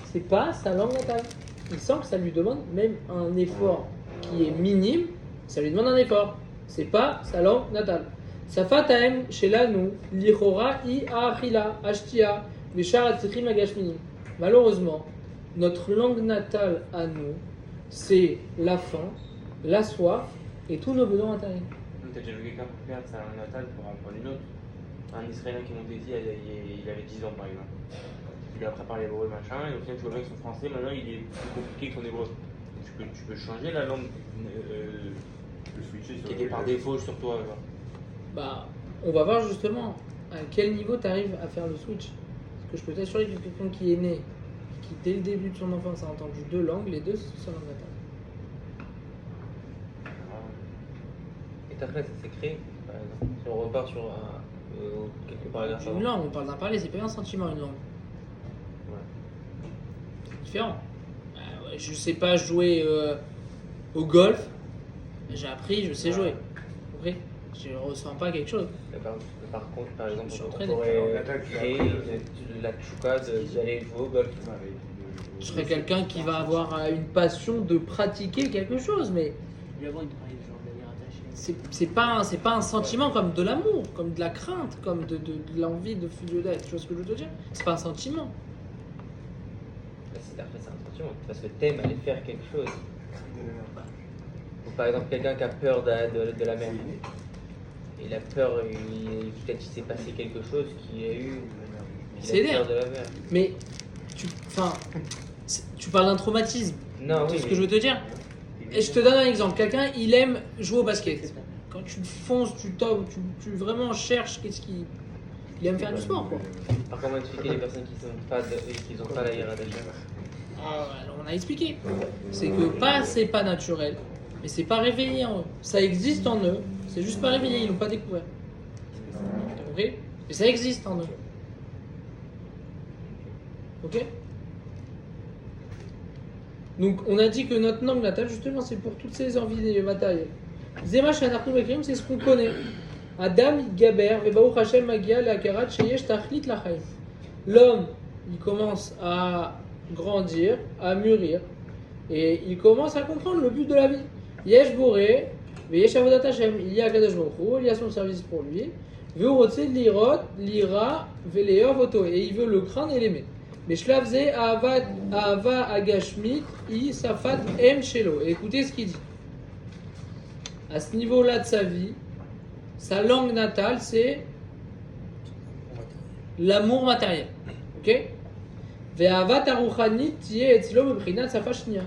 S1: c'est pas sa langue natale. il sent que ça lui demande même un effort qui est minime, ça lui demande un effort. C'est pas sa langue natale. Safataem shelanu lichora I achila ashtia veshar atzrichim agashminim. Malheureusement, notre langue natale à nous, c'est la faim, la soif et tous nos besoins intérieurs.
S4: T'as déjà vu quelqu'un perdre sa langue natale pour apprendre une autre? Un Israélien qui montait ici, il avait 10 ans par exemple. Il lui a préparé l'hébreu machin, et au final tu vois bien que son français maintenant il est plus compliqué que son hébreu. Donc, tu peux changer la langue
S2: Tu peux switcher sur
S4: qui était par défaut sur toi. Genre.
S1: Bah, on va voir justement à quel niveau tu arrives à faire le switch. Parce que je peux t'assurer que quelqu'un qui est né, qui dès le début de son enfance a entendu deux langues, les deux c'est sa langue natale.
S3: Et Tachlis, ça s'écrit, par exemple, si on repart sur quelques paragraphes avant.
S1: Une langue, on parle d'un parler, c'est pas un sentiment une langue.
S3: Ouais.
S1: C'est différent. Ouais, je sais pas jouer au golf, j'ai appris, je sais jouer. Compris? Je ressens pas quelque chose.
S3: Mais par contre, par exemple,
S1: Je suis
S3: on
S1: entraîné.
S3: pourrait
S2: Natale, tu
S3: créer
S2: l'as
S3: la tchouka d'aller jouer au golf.
S1: Je serais quelqu'un qui va avoir une passion de pratiquer quelque chose, mais
S5: Il va y avoir une pareille genre d'aller attaché.
S1: c'est pas un sentiment comme de l'amour, comme de la crainte, comme de l'envie de d'être. Tu vois ce que je veux te dire? C'est pas un sentiment.
S3: Là, c'est après, c'est un sentiment. Parce que t'aimes aller faire quelque chose. Ou par exemple, quelqu'un qui a peur de la mer. Il a peur, peut-être qu'il s'est passé quelque chose qui a eu.
S1: C'est
S3: Il a
S1: l'air.
S3: peur de la mer.
S1: Mais tu parles d'un traumatisme.
S3: Non,
S1: Tu
S3: oui.
S1: vois ce que je veux te dire? Et je te donne un exemple. Quelqu'un, il aime jouer au basket. Quand tu fonces, tu tombes, tu vraiment cherches qu'est-ce qu'il il aime faire du sport, quoi.
S3: Par comment expliquer les personnes qui n'ont pas la hiérarchie?
S1: Alors, on a expliqué. C'est que c'est pas naturel, mais c'est pas réveillé en eux. Ça existe en eux, c'est juste pas réveillé, ils l'ont pas découvert. T'as compris? Et ça existe en eux. Ok? Donc on a dit que notre langue natale, justement, c'est pour toutes ces envies matérielles. Zema Shanarnu Bekrim, c'est ce qu'on connaît. Adam Gaber, Vebaou Hashem Magia, Lakarat, Sheyesh Tachlit Lachaim. L'homme, il commence à grandir, à mûrir, et il commence à comprendre le but de la vie. Yesh Boré, Veyesh Avodat Hashem, il y a Kadosh Baruch Hu, il y a son service pour lui. Veurotse Lirot, Lira, Veleov Oto, et il veut le craindre et l'aimer. Mais Shlavze Ava Agashmit, I Safat Em Shelo. Et écoutez ce qu'il dit. À ce niveau-là de sa vie, sa langue natale, c'est l'amour matériel. Ok? Ve'avat aruchanit tiye etzlo beprinat safashnia.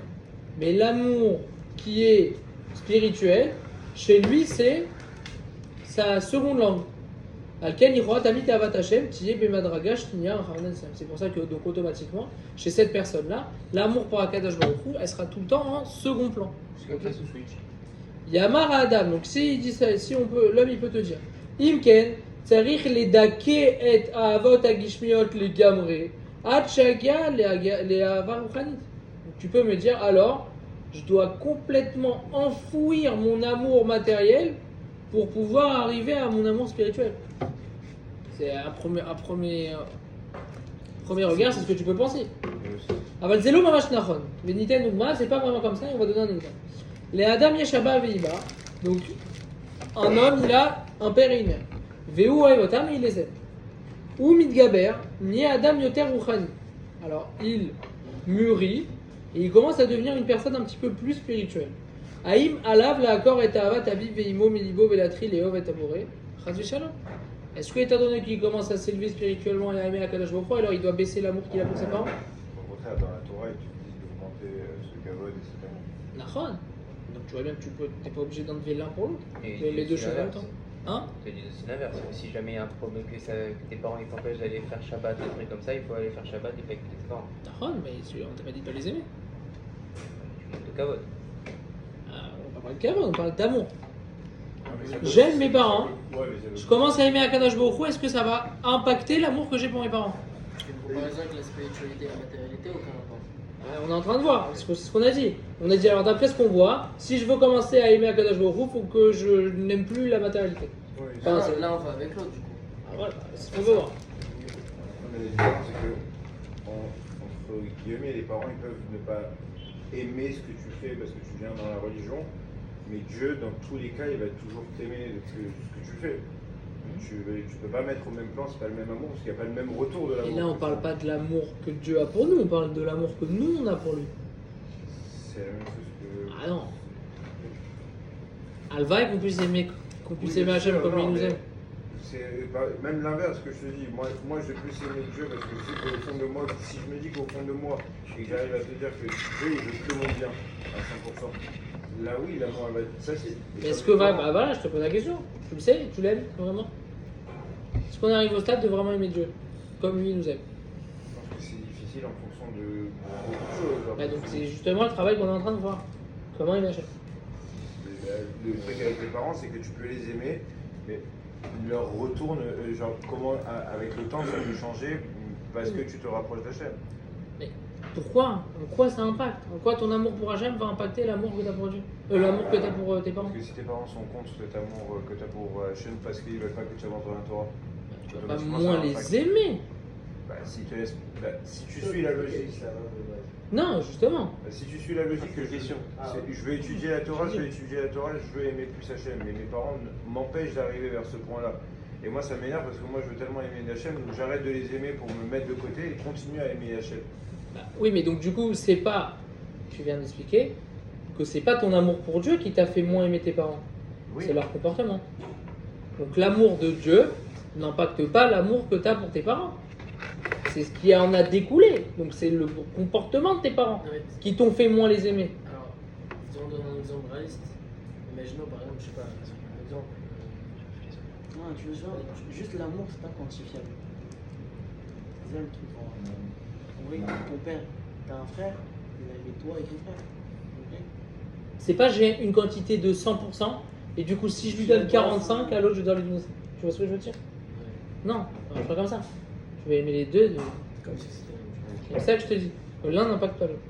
S1: Mais l'amour qui est spirituel, chez lui, c'est sa seconde langue. Alken ichot amit avat Hashem tiye bemadraga shnia harnan sam. C'est pour ça que donc automatiquement, chez cette personne-là, l'amour pour Akadosh Baruch Hu, elle sera tout le temps en second plan.
S4: C'est comme ça sous Switch.
S1: Yamar Adam, donc si il dit ça, si on peut, l'homme il peut te dire. Imken, tsarich ledake et avot agishmiot le gamre, atchagia le avar ruchanit. Donc tu peux me dire alors, je dois complètement enfouir mon amour matériel pour pouvoir arriver à mon amour spirituel. C'est un premier regard, c'est ce que tu peux penser. Aval zelo mamash nachon. Beniten ugma, c'est pas vraiment comme ça, et on va donner un exemple. Les Adam Yeshaba Veiba, donc un homme il a un père et une mère. Veu Aevotam, il les aime. Ou Midgaber, ni Adam Yoter Ruchani. Alors il mûrit et il commence à devenir une personne un petit peu plus spirituelle. Aïm Alav la Akor et Avat Aviv Veimo Milibo Velatri Leov et Amoré. Chaz Shalom. Est-ce que étant donné qu'il commence à s'élever spirituellement et à aimer Akadosh Baruch Hu, alors il doit baisser l'amour qu'il a pour ses parents?
S2: Au contraire, dans la Torah, il te dit d'augmenter ce kavod et cet amour.
S1: Nachon. Donc tu vois bien que t'es pas obligé d'enlever l'un pour l'autre.
S3: Et
S1: Les deux
S3: aussi
S1: choses en même
S3: l'inverse.
S1: temps. Hein?
S3: Je te dis aussi l'inverse. Si jamais il y a un problème que tes parents ils t'empêchent d'aller faire Shabbat, des trucs comme ça, il faut aller faire Shabbat et pas écouter tes parents.
S1: Nachon, mais on t'a pas dit de pas les aimer.
S3: Tu montes de kavod.
S1: On va parler de kavod, on parle d'amour.
S2: Mais ça peut-
S1: J'aime mes parents.
S2: Ouais, mais
S1: Je commence à aimer Akadosh Baruch Hu, est-ce que ça va impacter l'amour que j'ai pour mes parents?
S5: Par exemple, la spiritualité et la matérialité, aucun rapport.
S1: On est en train de voir, c'est ce qu'on a dit. On a dit alors d'après ce qu'on voit, si je veux commencer à aimer Akadosh Baruch Hu, il faut que je n'aime plus la matérialité.
S2: Ouais,
S1: Enfin,
S5: Ah,
S1: c'est-
S5: là, on va avec l'autre, du coup.
S1: Ah, voilà, c'est ce qu'on veut voir.
S2: mais la différence, c'est que, entre guillemets, les parents, ils peuvent ne pas aimer ce que tu fais parce que tu viens dans la religion, mais Dieu, dans tous les cas, il va toujours t'aimer ce que tu fais. Tu peux pas mettre au même plan, c'est pas le même amour, parce qu'il n'y a pas le même retour de l'amour.
S1: Et là, on parle pas de l'amour que Dieu a pour nous, on parle de l'amour que nous, on a pour lui.
S2: C'est la même chose que...
S1: Ah non. Alva, qu'on puisse aimer Hachem comme il nous aime.
S2: C'est même l'inverse que je te dis. Moi, je vais plus aimer Dieu parce que je sais qu'au fond de moi, si je me dis qu'au fond de moi, et que j'arrive à te dire que Dieu, il veut que mon bien à 100%, là oui, l'amour va être facile.
S1: Est-ce que bah voilà, je te pose la question. Tu le sais, tu l'aimes vraiment? Est-ce qu'on arrive au stade de vraiment aimer Dieu comme lui il nous aime?
S2: Je pense que c'est difficile en fonction de beaucoup de choses.
S1: Bah, donc c'est justement le travail qu'on est en train de voir. Comment il Hachem.
S2: Le truc avec les parents, c'est que tu peux les aimer, mais leur retour, genre comment avec le temps ça peut changer parce que tu te rapproches d'Hachem.
S1: Mais pourquoi? En quoi ça impacte? En quoi ton amour pour Hachem va impacter l'amour que tu as pour Dieu? L'amour que tu as pour tes parents?
S2: Parce que si tes parents sont contre cet amour que tu as pour Hachem parce qu'ils veulent pas que tu avances dans la Torah,
S1: Tu vas pas moins les aimer.
S2: Bah, si tu suis la logique.
S6: Ça va, de base.
S1: Non, justement.
S2: Si tu suis la logique que je veux étudier la Torah, je veux aimer plus Hachem, mais mes parents m'empêchent d'arriver vers ce point-là. Et moi ça m'énerve parce que moi je veux tellement aimer Hachem, donc j'arrête de les aimer pour me mettre de côté et continuer à aimer Hachem.
S1: Bah, oui, mais donc du coup, c'est pas, tu viens d'expliquer, que c'est pas ton amour pour Dieu qui t'a fait moins aimer tes parents.
S2: Oui.
S1: C'est leur comportement. Donc l'amour de Dieu n'impacte pas l'amour que tu as pour tes parents. C'est ce qui en a découlé. Donc c'est le comportement de tes parents
S5: Non, mais-
S1: qui t'ont fait moins les aimer.
S5: Alors, si on donne un exemple réaliste, imaginons par exemple, je sais pas, un exemple. Non, tu veux savoir, juste l'amour, c'est pas quantifiable. C'est ça le truc. En vrai, ton père, t'as un frère, il va aimer toi et ton frère. Ok.
S1: C'est pas j'ai une quantité de 100% et du coup si je lui donne 45, à l'autre je dois lui donner ça. Tu vois ce que je veux dire? Non, ça marche pas comme ça. Je vais aimer les deux.
S5: Comme si c'était la même chose.
S1: C'est ça que je te dis. L'un n'impacte pas l'autre.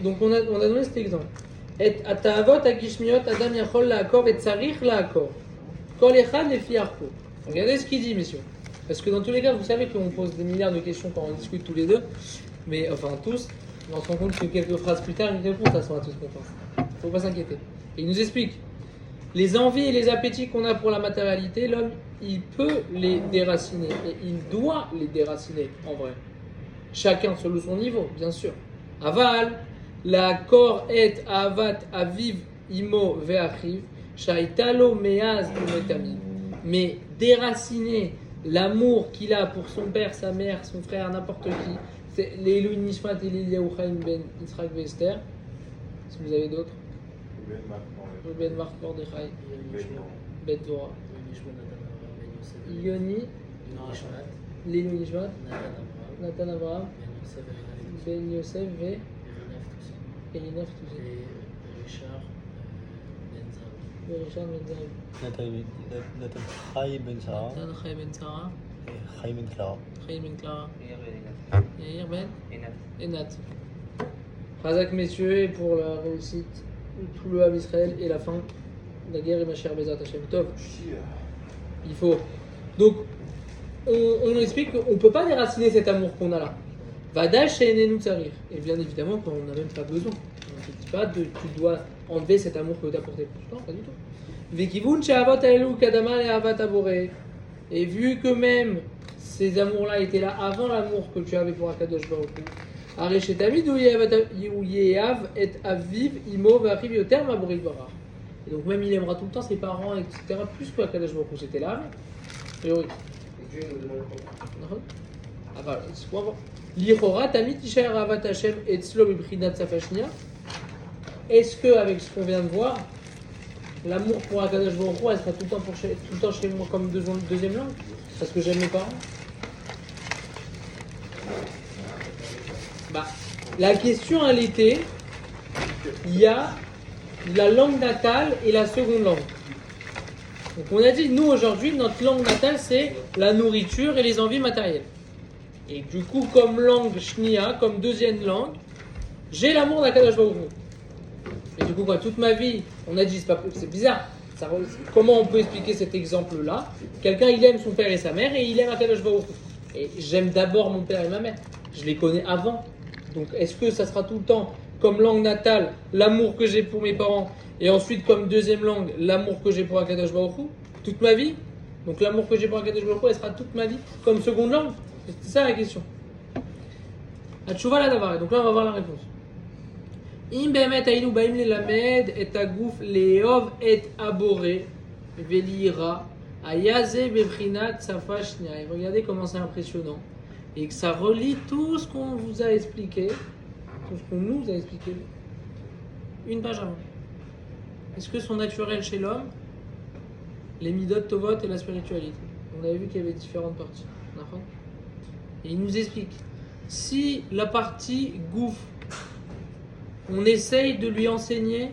S1: Donc on a donné cet exemple. Et atavot akishmiot adam yachol laakor et tsarich laakor. Kol echad lefi arko. Regardez ce qu'il dit, messieurs. Parce que dans tous les cas, vous savez qu'on pose des milliards de questions quand on discute tous les deux, mais enfin tous. Mais on se rend compte que quelques phrases plus tard, une réponse, ça sera à tous contents. Faut pas s'inquiéter. Et il nous explique. Les envies et les appétits qu'on a pour la matérialité, l'homme, il peut les déraciner. Et il doit les déraciner, en vrai. Chacun selon son niveau, bien sûr. Aval, la kor et avat aviv imo ve'achiv, shaitalo meaz umetami. Mais déraciner l'amour qu'il a pour son père, sa mère, son frère, n'importe qui, c'est l'Elohim Nishmat et l'Eliyahu Chaim ben Yitzhak Vester. Si vous avez d'autres, Ben Mark Mordechai, Ben Dora, Yoni, Lélu Nishmat, Nathan Abraham, Ben Yosef et Elinaf Touzi. Ben Richard Ben Zahav,
S7: Nathan Chai Ben Sarah
S1: Nathan Chaim Ben Sarah,
S7: et Chaim Ben Clara.
S1: Chaim Ben Clara,
S3: Et
S1: Yair Ben
S3: Enat.
S1: et Nat. Razak messieurs, et pour la réussite de tout le Ham Israël et la fin de la guerre et ma chère Bezat Hashem Tov. Il faut. Donc, on explique qu'on ne peut pas déraciner cet amour qu'on a là. Vadash et Enenu Tsarir. Et bien évidemment, quand on n'a même pas besoin. On ne dit pas tu dois enlever cet amour que tu as pour tes proches. Non, pas du tout. Vekivun she'avat aelu kadama le'avat aboré. Et vu que même ces amours-là étaient là avant l'amour que tu avais pour Akadosh Baruch Hu, Aré shetamid hu yehav et aviv imo ve'achiv yoter ma'borit barach. Et donc même il aimera tout le temps ses parents, etc. plus que Akadosh Baruch Hu. C'était là. Et oui.
S6: Et Dieu nous demande quoi?
S1: Ah bah, c'est quoi voir. L'Ichora, Tamit Ishaer Avat Hashem et Tzlo Bibrinat Safashnia. Est-ce que, avec ce qu'on vient de voir, l'amour pour Akadosh Baruch Hu, elle sera tout le temps chez moi comme deuxième langue? Parce que j'aime mes parents? Bah, la question, elle était, il y a la langue natale et la seconde langue. Donc on a dit, nous aujourd'hui, notre langue natale, c'est la nourriture et les envies matérielles. Et du coup, comme langue shnia, comme deuxième langue, j'ai l'amour d'Akadosh Baruch Hu. Et du coup, quoi, toute ma vie, on a dit, c'est bizarre. Comment on peut expliquer cet exemple-là? Quelqu'un, il aime son père et sa mère et il aime Akadosh Baruch Hu. Et j'aime d'abord mon père et ma mère. Je les connais avant Donc est-ce que ça sera tout le temps comme langue natale, l'amour que j'ai pour mes parents, et ensuite comme deuxième langue, l'amour que j'ai pour Akadosh Baruch Hu, toute ma vie? Donc l'amour que j'ai pour Akadosh Baruch Hu, elle sera toute ma vie comme seconde langue? C'est ça la question. Atchouva la davar. Donc là on va voir la réponse. Im be'emet haynu ba'im lelamed et aguf le'ov et aboré velira ayaze bebrinat safa shnia. Et regardez comment c'est impressionnant et que ça relie tout ce qu'on vous a expliqué, tout ce qu'on nous a expliqué une page avant. Est-ce que sont naturels chez l'homme les midot tovot et la spiritualité? On avait vu qu'il y avait différentes parties. D'accord? Et il nous explique, si la partie gouf, on essaye de lui enseigner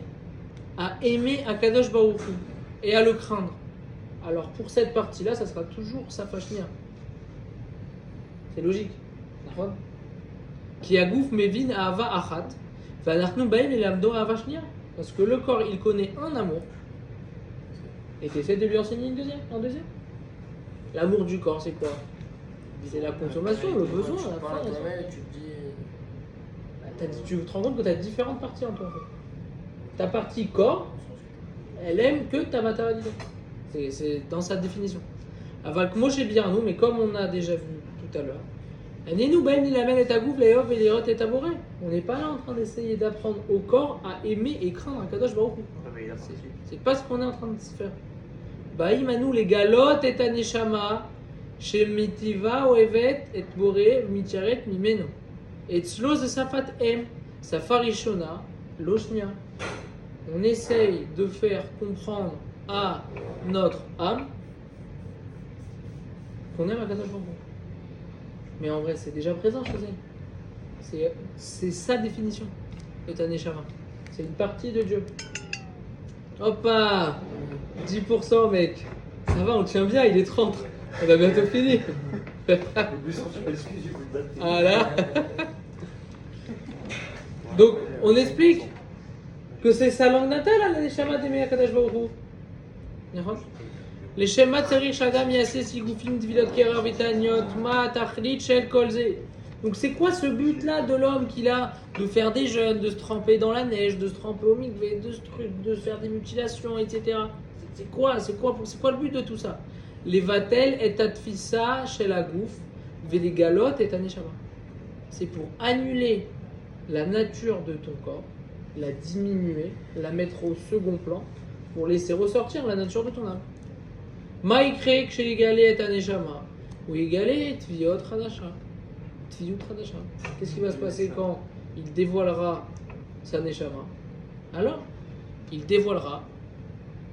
S1: à aimer Akadosh Baruch Hu et à le craindre, alors pour cette partie-là, ça sera toujours Safashnia. C'est logique. D'accord? Qui a gouf mevin ahava achat, v'anachnu ba'im elamdo ahava shnia. Parce que le corps, il connaît un amour, et tu essaies de lui enseigner un deuxième. L'amour du corps, c'est quoi? C'est la consommation, le besoin, la faim.
S5: Tu te dis.
S1: Tu te rends compte que tu as différentes parties en toi. En fait. Ta partie corps, elle aime que ta matérialité. C'est dans sa définition. Avec Moshe Biranou, mais comme on a déjà vu tout à l'heure, on n'est pas là en train d'essayer d'apprendre au corps à aimer et craindre un Kadosh Baruch Hu. C'est pas ce qu'on est en train de se faire. Baïmanou les galotes et aneshama. Shemitiva oevet et boré mityaret mimeno. Et tzlo ze safat em, safarishona, loshnia. On essaye de faire comprendre à notre âme qu'on aime Akadosh Baruch Hu. Mais en vrai, c'est déjà présent chez elle. C'est sa définition de Taneshama. C'est une partie de Dieu. Hop là 10% mec. Ça va, on tient bien, il est 30. On a bientôt fini. Voilà. Donc, on explique que c'est sa langue natale, la Neshama d'Emei Akadosh Baruch Hu. Les schémas tzarich shadam yaseh sigufim dvilot kerer vitaniot ma tachlit shel kol ze. Donc c'est quoi ce but-là de l'homme qu'il a de faire des jeûnes, de se tremper dans la neige, de se tremper au mikvé, de faire des mutilations, etc. C'est quoi le but de tout ça? Les vatel et atfissa chez la gouf, les galotes et aneshama. C'est pour annuler la nature de ton corps, la diminuer, la mettre au second plan, pour laisser ressortir la nature de ton âme. Maïkré que chez l'égalé est aneshama, ou égalé est tviot radasha. Qu'est-ce qui va se passer quand il dévoilera sa neshama? Alors, il dévoilera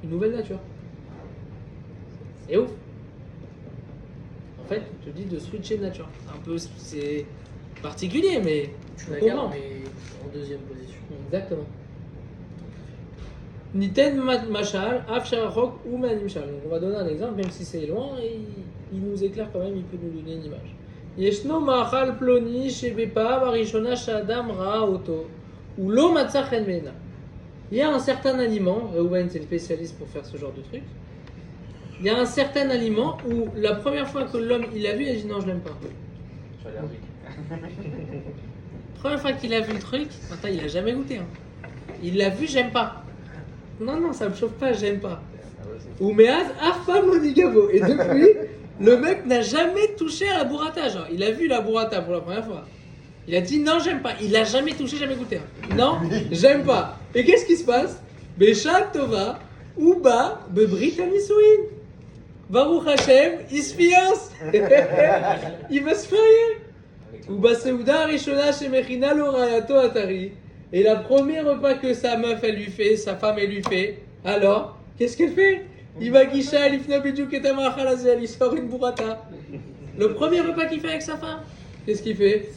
S1: une nouvelle nature. C'est ouf. En fait, on te dit de switcher de nature. Un peu, c'est particulier, mais
S5: Tu la gardes, mais en deuxième position.
S1: Exactement. Niten machal, af sharachok ou manimshal. Donc on va donner un exemple, même si c'est loin, et il nous éclaire quand même, il peut nous donner une image. Yeshno ma'achal ploni shebepa barishona shadam ra'a oto ou lo matza chen meina. Il y a un certain aliment, Reuven c'est le spécialiste pour faire ce genre de truc. Il y a un certain aliment où la première fois que l'homme il l'a vu, il a dit non, je l'aime pas.
S4: Je suis allergique.
S1: Première fois qu'il a vu le truc, attends, il a jamais goûté. Hein. Il l'a vu, j'aime pas. Non, ça me chauffe pas, j'aime pas. Ou meaz afa monigavo. Et depuis, le mec n'a jamais touché à la burrata. Genre, il a vu la burrata pour la première fois. Il a dit non, j'aime pas. Il a jamais touché, jamais goûté. Hein. Non, j'aime pas. Et qu'est-ce qui se passe? Béchak Tova, Uba, Bebrit Amisouin. Baruch Hashem, il se fiance. Il va se marier. Uba Seuda Rishona Shemechina Lorayato Atari. Et la premier repas que sa meuf elle lui fait, sa femme elle lui fait, alors, qu'est-ce qu'elle fait? Il va guisha, il fna bidjouk et tamachalazel, il sort une burrata. Le premier repas qu'il fait avec sa femme, qu'est-ce qu'il fait?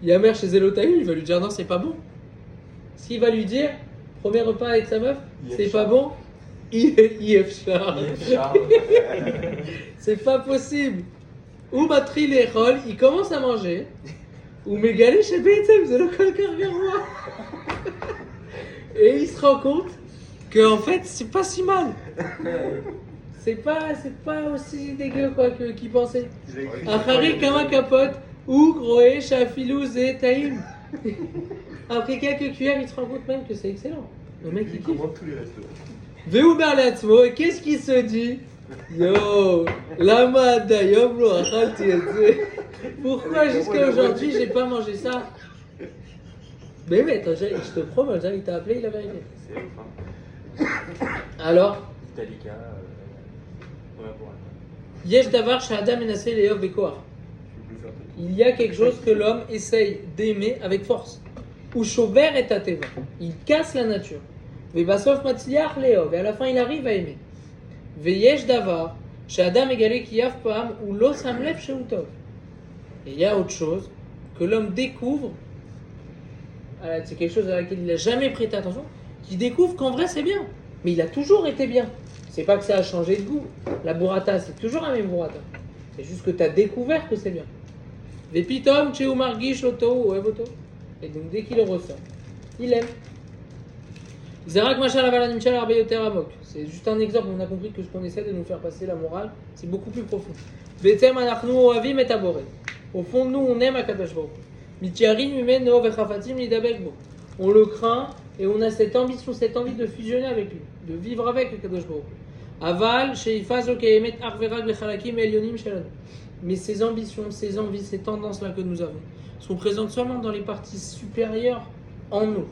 S1: Yamer chez Zelotaïm, il va lui dire non, c'est pas bon. Ce qu'il va lui dire, premier repas avec sa meuf, c'est pas bon. Yefchar. C'est pas possible. Ou batri les rôles, il commence à manger. Ou mégalé chez Beitzem, c'est le colcar garrois. Et il se rend compte que en fait, c'est pas si mal. C'est pas aussi dégueu quoi qu'il pensait. Achari kama capote ou groé shafilou ze taïm. Après quelques cuillères, il se rend compte même que c'est excellent. Le mec, il
S2: Il
S1: kiffe.
S2: commande tous les restaurants.
S1: Ve'uber le'atzmo, et qu'est-ce qu'il se dit? Yo, lama dayom lo achalti et ze. Pourquoi jusqu'à aujourd'hui j'ai pas mangé ça? Mais je te promets, il t'a appelé, il a vérité.
S4: C'est ouf, hein.
S1: Alors,
S4: Italika, ouais, pour un.
S1: yesh davar sh'adam menaseh le'ov bekoach.
S2: Je peux plus faire tout.
S1: Il y a quelque chose que l'homme essaye d'aimer avec force. Ou shover et tateva. Il casse la nature. Ve'basof matzliach le'ov. Et à la fin, il arrive à aimer. Ve'yesh davar sh'adam egale ki yaf pa'am ou lo sam lev shehu tov. Et il y a autre chose que l'homme découvre. C'est quelque chose à laquelle il n'a jamais prêté attention. Qu'il découvre qu'en vrai c'est bien. Mais il a toujours été bien. C'est pas que ça a changé de goût. La burrata, c'est toujours la même burrata. C'est juste que tu as découvert que c'est bien. Vepitom cheu margish oto ou evoto. Et donc dès qu'il le ressent, il aime. Zerak machal aval nimchal arbe yoter amok. C'est juste un exemple. On a compris que ce qu'on essaie de nous faire passer la morale, c'est beaucoup plus profond. Vetem anachnu oavim et abore. Au fond de nous, on aime Akadosh Baruch Hu. Mityarin mimeno vechafatim lidabek bo. On le craint et on a cette ambition, cette envie de fusionner avec lui, de vivre avec Akadosh Baruch Hu. Aval sheifaz okeyemet arverag lechalakim elyonim shelanu. Mais ces ambitions, ces envies, ces tendances-là que nous avons sont présentes seulement dans les parties supérieures en nous.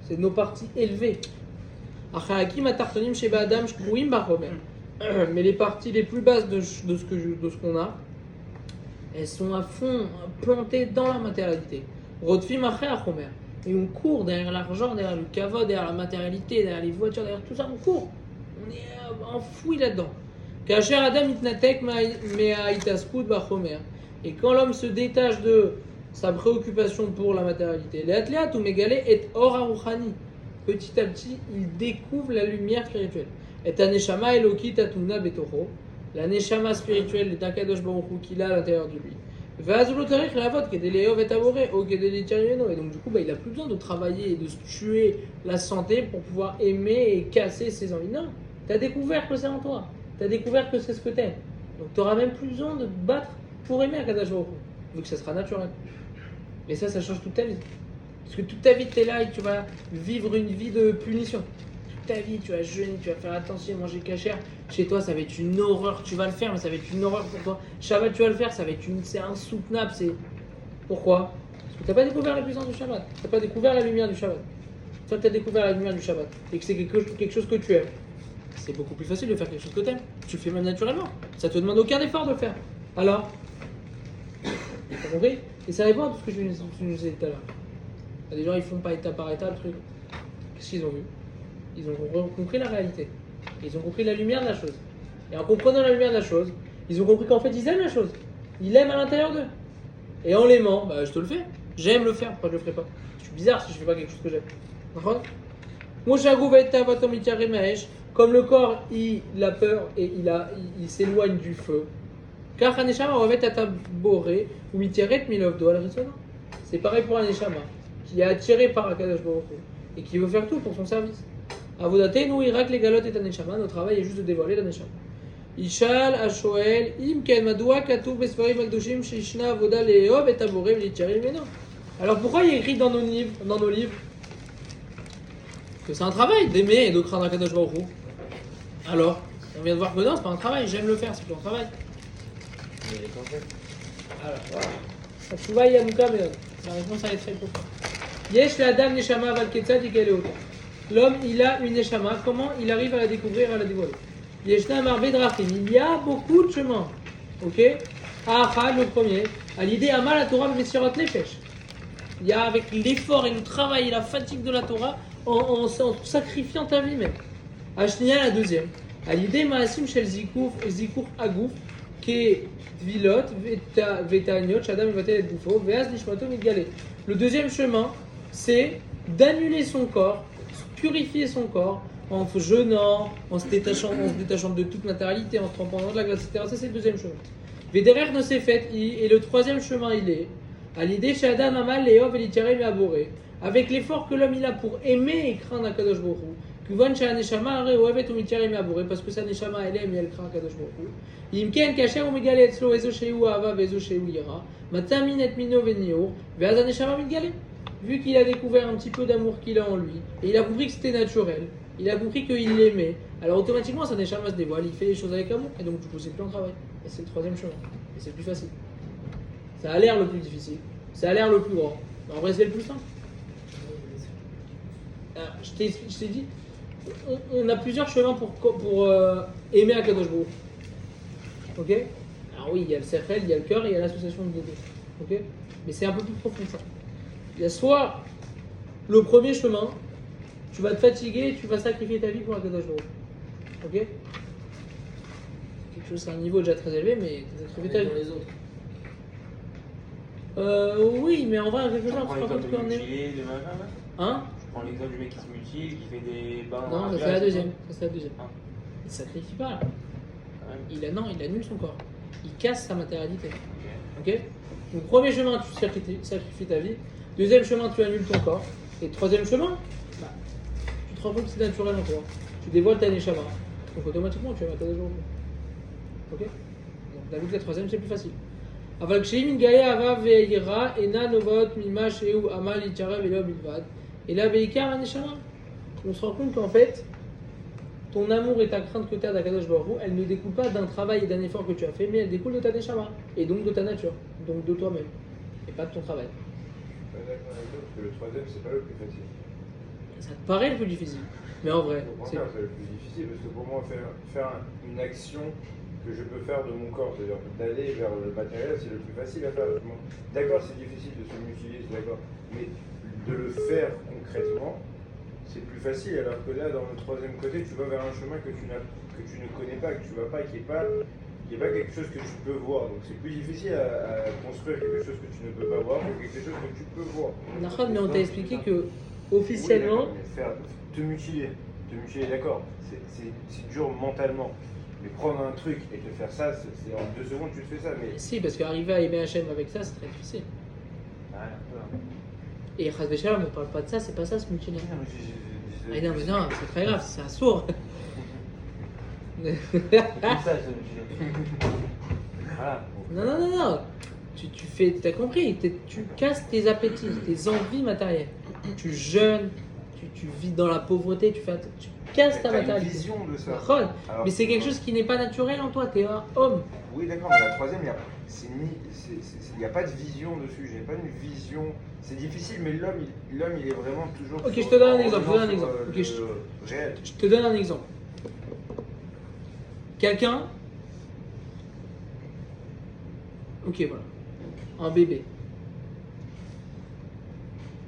S1: C'est nos parties élevées. Achalakim atartonim sheba adam shkruim bachomer. Mais les parties les plus basses de ce qu'on a, elles sont à fond plantées dans la matérialité. Rodfim acher achomer. Et on court derrière l'argent, derrière le kavod, derrière la matérialité, derrière les voitures, derrière tout ça, on court. On est enfoui là-dedans. Kacher adam itnatek mea itaskut bachomer. Et quand l'homme se détache de sa préoccupation pour la matérialité, leat ou megale et or aruchani. Petit à petit, il découvre la lumière spirituelle. Et aneshama elokit atuna betocho. La neshama spirituelle d'Akadosh Baruch Hu qu'il a à l'intérieur de lui. Et donc du coup, il n'a plus besoin de travailler et de se tuer la santé pour pouvoir aimer et casser ses envies. Non, tu as découvert que c'est en toi. Tu as découvert que c'est ce que tu aimes. Donc tu n'auras même plus besoin de te battre pour aimer Akadosh Baruch Hu, vu que ça sera naturel. Mais ça change toute ta vie. Parce que toute ta vie, tu es là et tu vas vivre une vie de punition. Ta vie, tu vas jeûner, tu vas faire attention, manger cachère. Chez toi, ça va être une horreur. Tu vas le faire, mais ça va être une horreur pour toi. Shabbat, tu vas le faire, ça va être c'est insoutenable. Pourquoi? Parce que tu n'as pas découvert la puissance du Shabbat. Tu n'as pas découvert la lumière du Shabbat. Toi, tu as découvert la lumière du Shabbat et que c'est quelque chose que tu aimes. C'est beaucoup plus facile de faire quelque chose que tu aimes. Tu le fais même naturellement. Ça te demande aucun effort de le faire. Alors, t'as compris? Et ça répond à tout ce que je nous disais tout à l'heure. Il y a des gens, ils font pas étape par étape le truc. Qu'est-ce qu'ils ont vu? Ils ont compris la réalité. Ils ont compris la lumière de la chose. Et en comprenant la lumière de la chose, ils ont compris qu'en fait, ils aiment la chose. Ils l'aiment à l'intérieur d'eux. Et en l'aimant, je te le fais. J'aime le faire, pourquoi je le ferai pas? Je suis bizarre si je fais pas quelque chose que j'aime. D'accord? Comme le corps, il a peur et il s'éloigne du feu. Car c'est pareil pour un neshama qui est attiré par Akadosh Baruch Hu et qui veut faire tout pour son service. Avodatenu irak les galotes et un neshama. Notre travail est juste de dévoiler la neshama. Ishal Ashoel im ken madua katuv besfarim akdoshim shishna avoda leov et abore v'litcharim meno. Alors pourquoi il est écrit dans nos livres que c'est un travail d'aimer et de craindre Akadosh Baruch Hu? Alors, on vient de voir que non, c'est pas un travail. J'aime le faire, c'est plus un travail.
S3: Mais les concepts.
S1: Alors, voilà. התשובה היא עמוקה מאוד. והרשמוס היצחק פה. יש לאדם נשמה, אבל כיצד יגלה אותה? L'homme, il a une neshama. Comment il arrive à la découvrir, à la dévoiler? Yeshnam arbe drachim. Il y a beaucoup de chemins. Ok? Ahad, le premier. À l'idée amal la Torah b'mesirat nefesh. Il y a avec l'effort et le travail et la fatigue de la Torah en sacrifiant ta vie même. Ashniya, la deuxième. À l'idée maasim shel zikour agouf. Le deuxième chemin, c'est d'annuler son corps, purifier son corps en jeûnant, en se détachant de toute matérialité, en se trempant dans de la glace, etc. Ça, c'est le deuxième chemin. Vederer ne s'est fait, et le troisième chemin, il est à l'idée chez Adam Amal Léov et Litjarel Aboré, avec l'effort que l'homme il a pour aimer et craindre Akadosh Baruch Hu, Kuvan Neshama Ohevet Umitiare Meabouré, parce que sa Neshama elle aime et elle craint Kadosh Baruch Hu. Imken Kacher Umigale Etzlo Ezo Sheu Ava Vezo Sheu Yira. Matamin et Mino Venio. Veaz Neshama Migale. Vu qu'il a découvert un petit peu d'amour qu'il a en lui, et il a compris que c'était naturel, il a compris qu'il l'aimait, alors automatiquement sa Neshama se dévoile, il fait les choses avec amour, et donc du coup c'est plus un travail. Et c'est le troisième chemin. Et c'est le plus facile. Ça a l'air le plus difficile, ça a l'air le plus grand. Mais en vrai c'est le plus simple. Alors, je t'ai dit, on a plusieurs chemins pour aimer Akadosh Baruch Hu. Ok? Alors oui, il y a le cercle, il y a le cœur et il y a l'association de deux. Ok? Mais c'est un peu plus profond que ça. Il y a soit le premier chemin, tu vas te fatiguer, tu vas sacrifier ta vie pour Akadosh Baruch Hu. Ok? Quelque chose, c'est un niveau déjà très élevé, mais tu vas sacrifier ta vie.
S5: Dans les autres.
S1: Oui, mais en vrai, quelque chose,
S4: On
S1: tu
S4: prend
S1: te rends compte
S4: l'exemple
S1: qu'on
S4: de
S1: est.
S4: mutiler, de machin, là.
S1: Hein?
S4: Je prends l'exemple du mec qui se mutile, qui fait des bains.
S1: Non,
S4: en
S1: ça c'est
S4: gaz,
S1: la deuxième.
S4: quoi.
S1: Ça c'est la deuxième.
S4: Ah.
S1: Il sacrifie pas là.
S4: Quand même.
S1: Il annule son corps. Il casse sa matérialité.
S4: Ok.
S1: Ok? Donc premier chemin, tu sacrifies ta vie. Deuxième chemin, tu annules ton corps. Et troisième chemin, bah, tu te rends compte que c'est naturel en toi. Tu dévoiles ta neshama. Donc automatiquement, tu vas mettre des jours. Ok? Donc t'as vu que la troisième, c'est plus facile. אבל כשהיא מתגלה אהבה ויראה אינה נובעות ממה שהוא עמל להתקרב אליה בלבד, אלא בעיקר הנשמה. On se rend compte qu'en fait, ton amour et ta crainte que tu as d'Akadosh Baruch Hu, elle ne découle pas d'un travail et d'un effort que tu as fait, mais elle découle de ta neshama, et donc de ta nature, donc de toi-même, et pas de ton travail.
S2: Je suis pas d'accord avec toi, parce que le troisième, c'est pas le plus facile.
S1: Ça te paraît le plus difficile, mais en vrai,
S2: Au
S1: c'est...
S2: contraire, c'est le plus difficile, parce que pour moi, faire une action que je peux faire de mon corps, c'est-à-dire d'aller vers le matériel, c'est le plus facile à faire. D'accord, c'est difficile de se mutiler, c'est d'accord, mais de le faire concrètement, c'est plus facile. Alors que là, dans le troisième côté, tu vas vers un chemin que tu ne connais pas, que tu vas pas, qui est pas quelque chose que tu peux voir. Donc c'est plus difficile à construire quelque chose que tu ne peux pas voir que quelque chose que tu peux voir.
S1: Nachon, mais on t'a expliqué que,
S2: Oui,
S1: officiellement,
S2: d'accord, mais te mutiler, d'accord, c'est dur mentalement. Mais prendre un truc et te faire ça, c'est en 2 secondes tu te fais ça. Mais
S1: si, parce qu'arriver à aimer Hachem avec ça, c'est très difficile.
S4: Ouais, un peu. Hein.
S1: Et Chaz Veshalom, on parle pas de ça, c'est pas ça ce mutiler.
S4: Non, mais
S1: Ah non, mais non, c'est très grave, c'est un sourd.
S4: c'est ça, ce mutiler. Voilà.
S1: Non, non, non, non. Tu fais, t'as compris, tu casses tes appétits, tes envies matérielles. Tu jeûnes, tu vis dans la pauvreté, tu casses ta
S2: t'as une
S1: matérialité.
S2: vision de ça.
S1: Nachon.
S2: Alors,
S1: Mais c'est quelque chose qui n'est pas naturel en toi, t'es un homme.
S2: Oui, d'accord, mais la troisième, il n'y a pas de vision dessus. J'ai pas une vision. C'est difficile, mais l'homme, il est vraiment toujours.
S1: Ok,
S2: sur-
S1: je te donne un
S2: en
S1: exemple,
S2: revenant
S1: Ok,
S2: sur, le réel.
S1: Je te donne un exemple. Quelqu'un. Ok, voilà. Un bébé.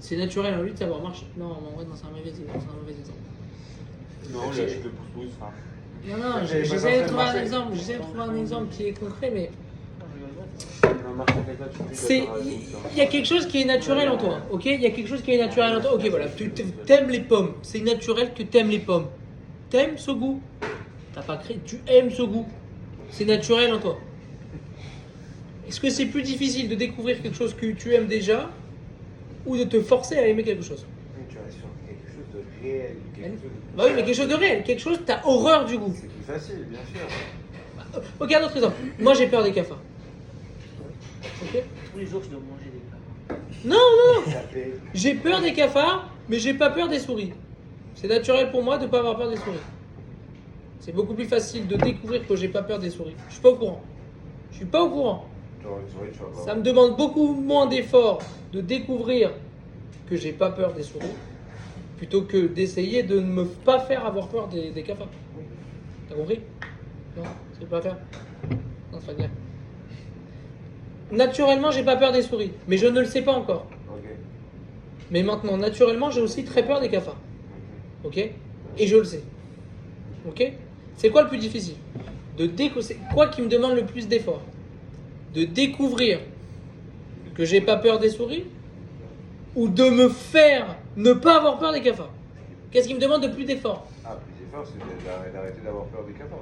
S1: C'est naturel à lui de savoir marcher. Non, en vrai, non, c'est un mauvais exemple.
S4: Non, il achète le pouce-pouce. Hein.
S1: Non, non,
S2: J'avais pas
S1: j'essaie de
S2: pensé
S1: trouver un
S2: marcher.
S1: exemple. J'essaie de trouver un exemple qui est concret, mais
S4: Non, marche avec toi, tu
S1: c'est, il y a quelque chose qui est naturel en toi, ok? Il y a quelque chose qui est naturel en toi. Ok, voilà, tu t'aimes les pommes. C'est naturel que t'aimes les pommes. T'aimes ce goût. T'as pas créé, tu aimes ce goût. C'est naturel en toi. Est-ce que c'est plus difficile de découvrir quelque chose que tu aimes déjà ou de te forcer à aimer quelque chose?
S2: Oui, tu restes sur quelque chose de réel.
S1: Bah oui, mais quelque chose de réel. Quelque chose, t'as horreur du goût.
S2: C'est plus facile, bien sûr.
S1: Ok, un autre exemple. Moi, j'ai peur des cafards. Ok?
S5: Tous les jours, je dois manger des cafards.
S1: Non, non, non.
S2: Ça fait.
S1: J'ai peur des cafards, mais j'ai pas peur des souris. C'est naturel pour moi de pas avoir peur des souris. C'est beaucoup plus facile de découvrir que j'ai pas peur des souris. Je suis pas au courant. Je suis pas au courant.
S2: Tu vas pas.
S1: Ça me demande beaucoup moins d'efforts de découvrir que j'ai pas peur des souris plutôt que d'essayer de ne me pas faire avoir peur des cafards. T'as compris? Non, c'est pas clair. Non, c'est pas clair. Naturellement, j'ai pas peur des souris, mais je ne le sais pas encore.
S2: Ok.
S1: Mais maintenant, naturellement, j'ai aussi très peur des cafards. Ok? Et je le sais. Ok? C'est quoi le plus difficile? C'est quoi qui me demande le plus d'efforts? De découvrir que j'ai pas peur des souris ou de me faire ne pas avoir peur des cafards? Qu'est-ce qui me demande de plus d'efforts?
S2: Ah, plus d'effort, c'est d'arrêter d'avoir peur des cafards.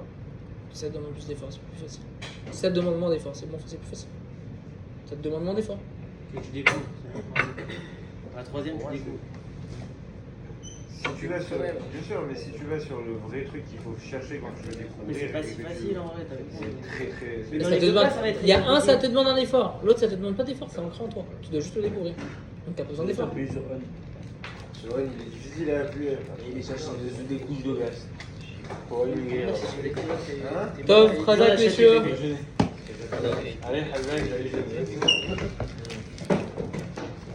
S1: Si ça te demande plus d'efforts, c'est plus facile. Si ça te demande moins d'efforts, c'est bon, c'est plus facile. Ça te demande moins d'efforts.
S5: Que tu découvres. La troisième, tu
S2: Ouais,
S5: découvres.
S2: Si tu vas sur, bien sûr, mais si tu vas sur le vrai truc qu'il faut chercher quand tu veux découvrir.
S5: Mais c'est pas si
S2: et que tu-
S5: facile en vrai, t'as vu.
S2: C'est très très.
S5: Mais
S1: Et
S5: dans
S1: ça
S5: les
S1: te
S5: deux
S1: demande-
S5: cas, ça va être
S1: Il y a un,
S5: compliqué.
S1: ça te demande un effort. L'autre, ça te demande pas d'effort. C'est ancré en toi. Tu dois juste le découvrir. Donc t'as pas besoin d'effort.
S6: Sur One, il est difficile à appuyer.
S4: Il est cherché dessus des couches de glace. Pour une guerre.
S2: Hein
S1: Top, Razak, messieurs.
S4: Allez, Hazak, j'allais